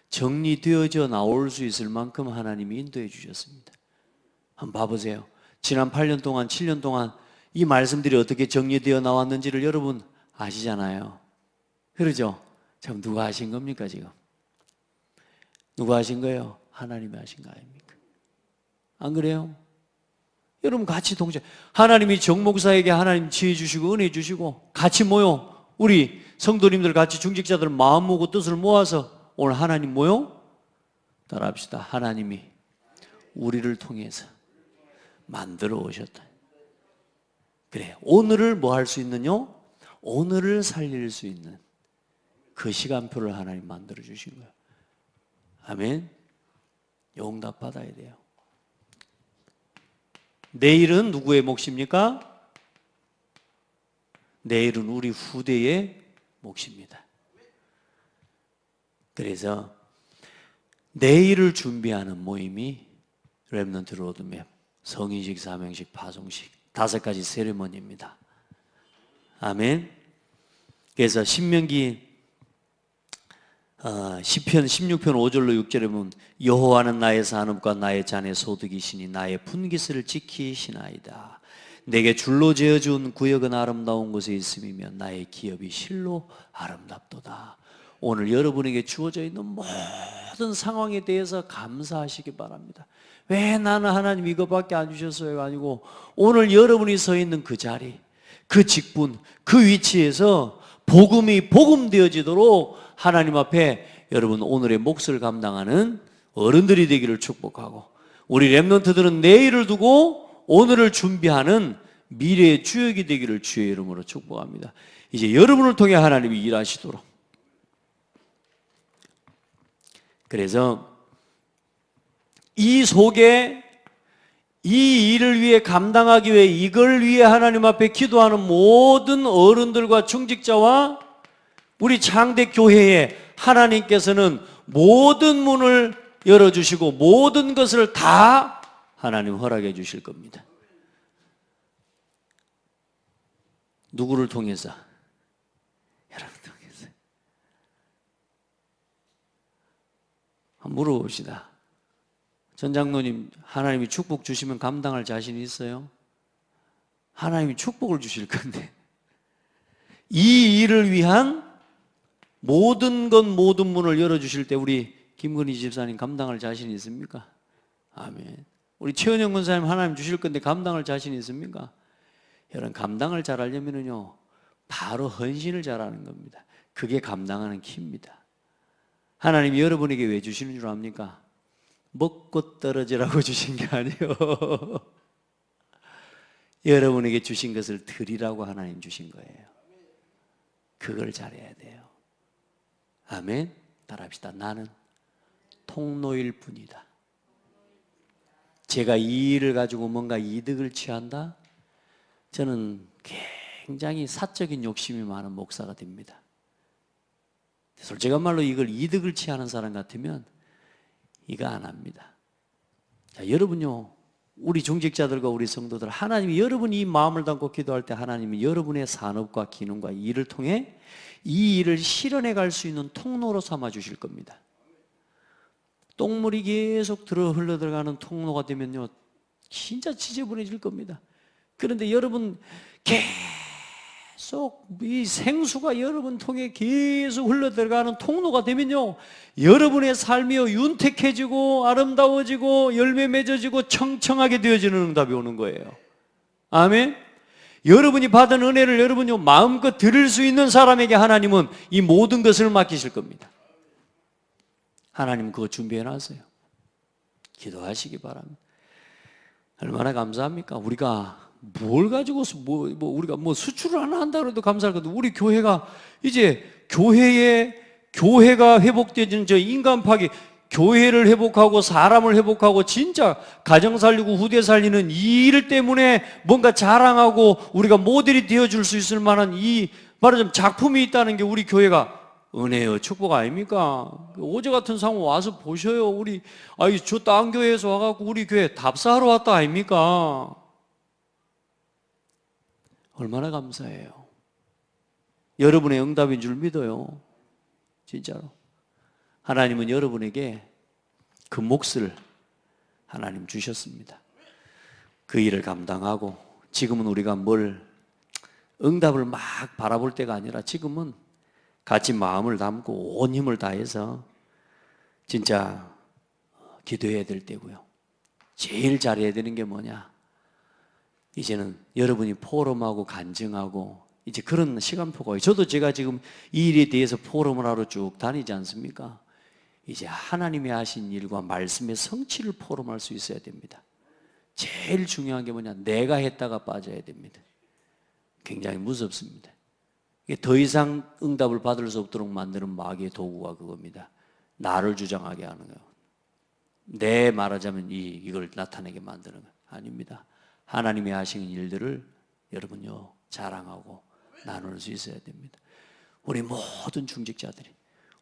정리되어져 나올 수 있을 만큼 하나님이 인도해 주셨습니다. 한번 봐보세요. 지난 8년 동안, 7년 동안 이 말씀들이 어떻게 정리되어 나왔는지를 여러분 아시잖아요. 그러죠? 참 누가 하신 겁니까 지금? 누가 하신 거예요? 하나님이 하신 거 아닙니까? 안 그래요? 여러분 같이 동작. 하나님이 정목사에게 하나님 지혜 주시고 은혜 주시고 같이 모여 우리 성도님들 같이 중직자들 마음 모으고 뜻을 모아서 오늘 하나님 모여 따라합시다. 하나님이 우리를 통해서 만들어 오셨다. 그래, 오늘을 뭐 할 수 있느냐? 오늘을 살릴 수 있는 그 시간표를 하나님 만들어 주신 거예요. 아멘. 용답 받아야 돼요. 내일은 누구의 몫입니까? 내일은 우리 후대의 몫입니다. 그래서 내일을 준비하는 모임이 렘넌트 로드맵, 성인식, 사명식, 파송식 5가지 세리머니입니다. 아멘. 그래서 신명기 시편 16편 5절로 6절에 보면 여호와는 나의 산업과 나의 잔의 소득이시니 나의 분깃을 지키시나이다. 내게 줄로 지어준 구역은 아름다운 곳에 있음이며 나의 기업이 실로 아름답도다. 오늘 여러분에게 주어져 있는 모든 상황에 대해서 감사하시기 바랍니다. 왜 나는 하나님 이것밖에 안 주셨어요가 아니고 오늘 여러분이 서 있는 그 자리, 그 직분, 그 위치에서 복음이 복음되어지도록 하나님 앞에 여러분 오늘의 몫을 감당하는 어른들이 되기를 축복하고, 우리 렘넌트들은 내일을 두고 오늘을 준비하는 미래의 주역이 되기를 주의 이름으로 축복합니다. 이제 여러분을 통해 하나님이 일하시도록. 그래서 이 속에 이 일을 위해 감당하기 위해 이걸 위해 하나님 앞에 기도하는 모든 어른들과 중직자와 우리 창대 교회에 하나님께서는 모든 문을 열어주시고 모든 것을 다 하나님 허락해 주실 겁니다. 누구를 통해서? 여러분 통해서. 한번 물어봅시다. 전 장로님, 하나님이 축복 주시면 감당할 자신이 있어요? 하나님이 축복을 주실 건데 이 일을 위한 모든 것, 모든 문을 열어주실 때 우리 김건희 집사님 감당할 자신이 있습니까? 아멘. 우리 최은영 권사님 하나님 주실 건데 감당할 자신이 있습니까? 여러분 감당을 잘하려면요 바로 헌신을 잘하는 겁니다. 그게 감당하는 키입니다. 하나님이 여러분에게 왜 주시는 줄 압니까? 먹고 떨어지라고 주신 게 아니에요. 여러분에게 주신 것을 드리라고 하나님 주신 거예요. 그걸 잘해야 돼요. 아멘. 따라합시다. 나는 통로일 뿐이다. 제가 이 일을 가지고 뭔가 이득을 취한다? 저는 굉장히 사적인 욕심이 많은 목사가 됩니다. 솔직한 말로 이걸 이득을 취하는 사람 같으면 이거 안 합니다. 자, 여러분요, 우리 중직자들과 우리 성도들, 하나님이 여러분이 이 마음을 담고 기도할 때 하나님이 여러분의 산업과 기능과 일을 통해 이 일을 실현해 갈 수 있는 통로로 삼아 주실 겁니다. 똥물이 계속 흘러 들어가는 통로가 되면요 진짜 지저분해질 겁니다. 그런데 여러분 계속 이 생수가 여러분 통해 계속 흘러 들어가는 통로가 되면요 여러분의 삶이 윤택해지고 아름다워지고 열매 맺어지고 청청하게 되어지는 응답이 오는 거예요. 아멘. 여러분이 받은 은혜를 여러분이 마음껏 드릴 수 있는 사람에게 하나님은 이 모든 것을 맡기실 겁니다. 하나님 그거 준비해 놨어요. 기도하시기 바랍니다. 얼마나 감사합니까? 우리가 뭘 가지고서 우리가 수출을 하나 한다 그래도 감사할 것도 우리 교회가 이제 교회가 회복되는 저 인간 파괴, 교회를 회복하고 사람을 회복하고 진짜 가정 살리고 후대 살리는 이 일 때문에 뭔가 자랑하고 우리가 모델이 되어줄 수 있을 만한 이 말하자면 작품이 있다는 게 우리 교회가 은혜요 축복 아닙니까? 어제 같은 상황 와서 보셔요. 저 딴 교회에서 와갖고 우리 교회 답사하러 왔다 아닙니까? 얼마나 감사해요. 여러분의 응답인 줄 믿어요. 진짜로. 하나님은 여러분에게 그 몫을 하나님 주셨습니다. 그 일을 감당하고 지금은 우리가 응답을 막 바라볼 때가 아니라 지금은 같이 마음을 담고 온 힘을 다해서 진짜 기도해야 될 때고요. 제일 잘해야 되는 게 뭐냐? 이제는 여러분이 포럼하고 간증하고 이제 그런 시간표가 저도 제가 지금 이 일에 대해서 포럼을 하러 쭉 다니지 않습니까? 이제 하나님이 하신 일과 말씀의 성취를 포럼할 수 있어야 됩니다. 제일 중요한 게 뭐냐? 내가 했다가 빠져야 됩니다. 굉장히 무섭습니다. 더 이상 응답을 받을 수 없도록 만드는 마귀의 도구가 그겁니다. 나를 주장하게 하는 거예요. 내 말하자면 이걸 나타내게 만드는 거예요. 아닙니다. 하나님이 하신 일들을 여러분요 자랑하고 나눌 수 있어야 됩니다. 우리 모든 중직자들이,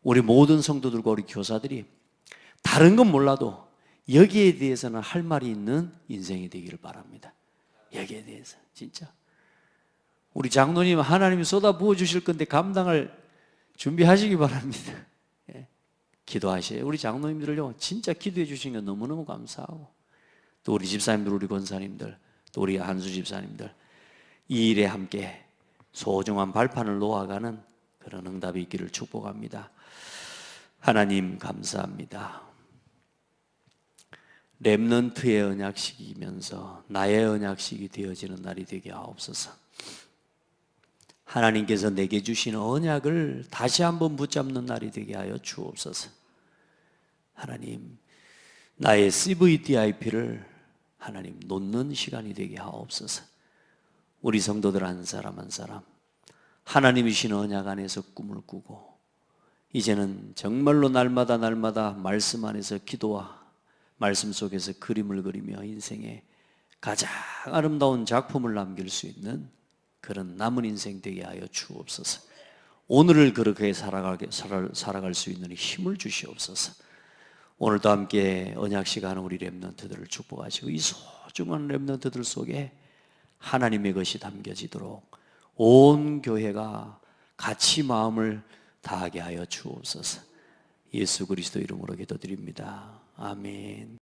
우리 모든 성도들과 우리 교사들이 다른 건 몰라도 여기에 대해서는 할 말이 있는 인생이 되기를 바랍니다. 여기에 대해서 진짜 우리 장로님 하나님이 쏟아 부어 주실 건데 감당할 준비하시기 바랍니다. 예. 기도하셔요. 우리 장로님들을요 진짜 기도해 주신 거 너무너무 감사하고 또 우리 집사님들, 우리 권사님들, 또 우리 한수 집사님들 이 일에 함께 소중한 발판을 놓아가는 그런 응답이 있기를 축복합니다. 하나님 감사합니다. 렘넌트의 언약식이면서 나의 언약식이 되어지는 날이 되게 하옵소서. 하나님께서 내게 주신 언약을 다시 한번 붙잡는 날이 되게 하여 주옵소서. 하나님, 나의 CVDIP를 하나님 놓는 시간이 되게 하옵소서. 우리 성도들 한 사람 한 사람 하나님이신 언약 안에서 꿈을 꾸고 이제는 정말로 날마다 말씀 안에서 기도와 말씀 속에서 그림을 그리며 인생에 가장 아름다운 작품을 남길 수 있는 그런 남은 인생 되게 하여 주옵소서. 오늘을 그렇게 살아갈 수 있는 힘을 주시옵소서. 오늘도 함께 언약 시간 우리 렘넌트들을 축복하시고 이 소중한 렘넌트들 속에 하나님의 것이 담겨지도록 온 교회가 같이 마음을 다하게 하여 주옵소서. 예수 그리스도 이름으로 기도드립니다. 아멘.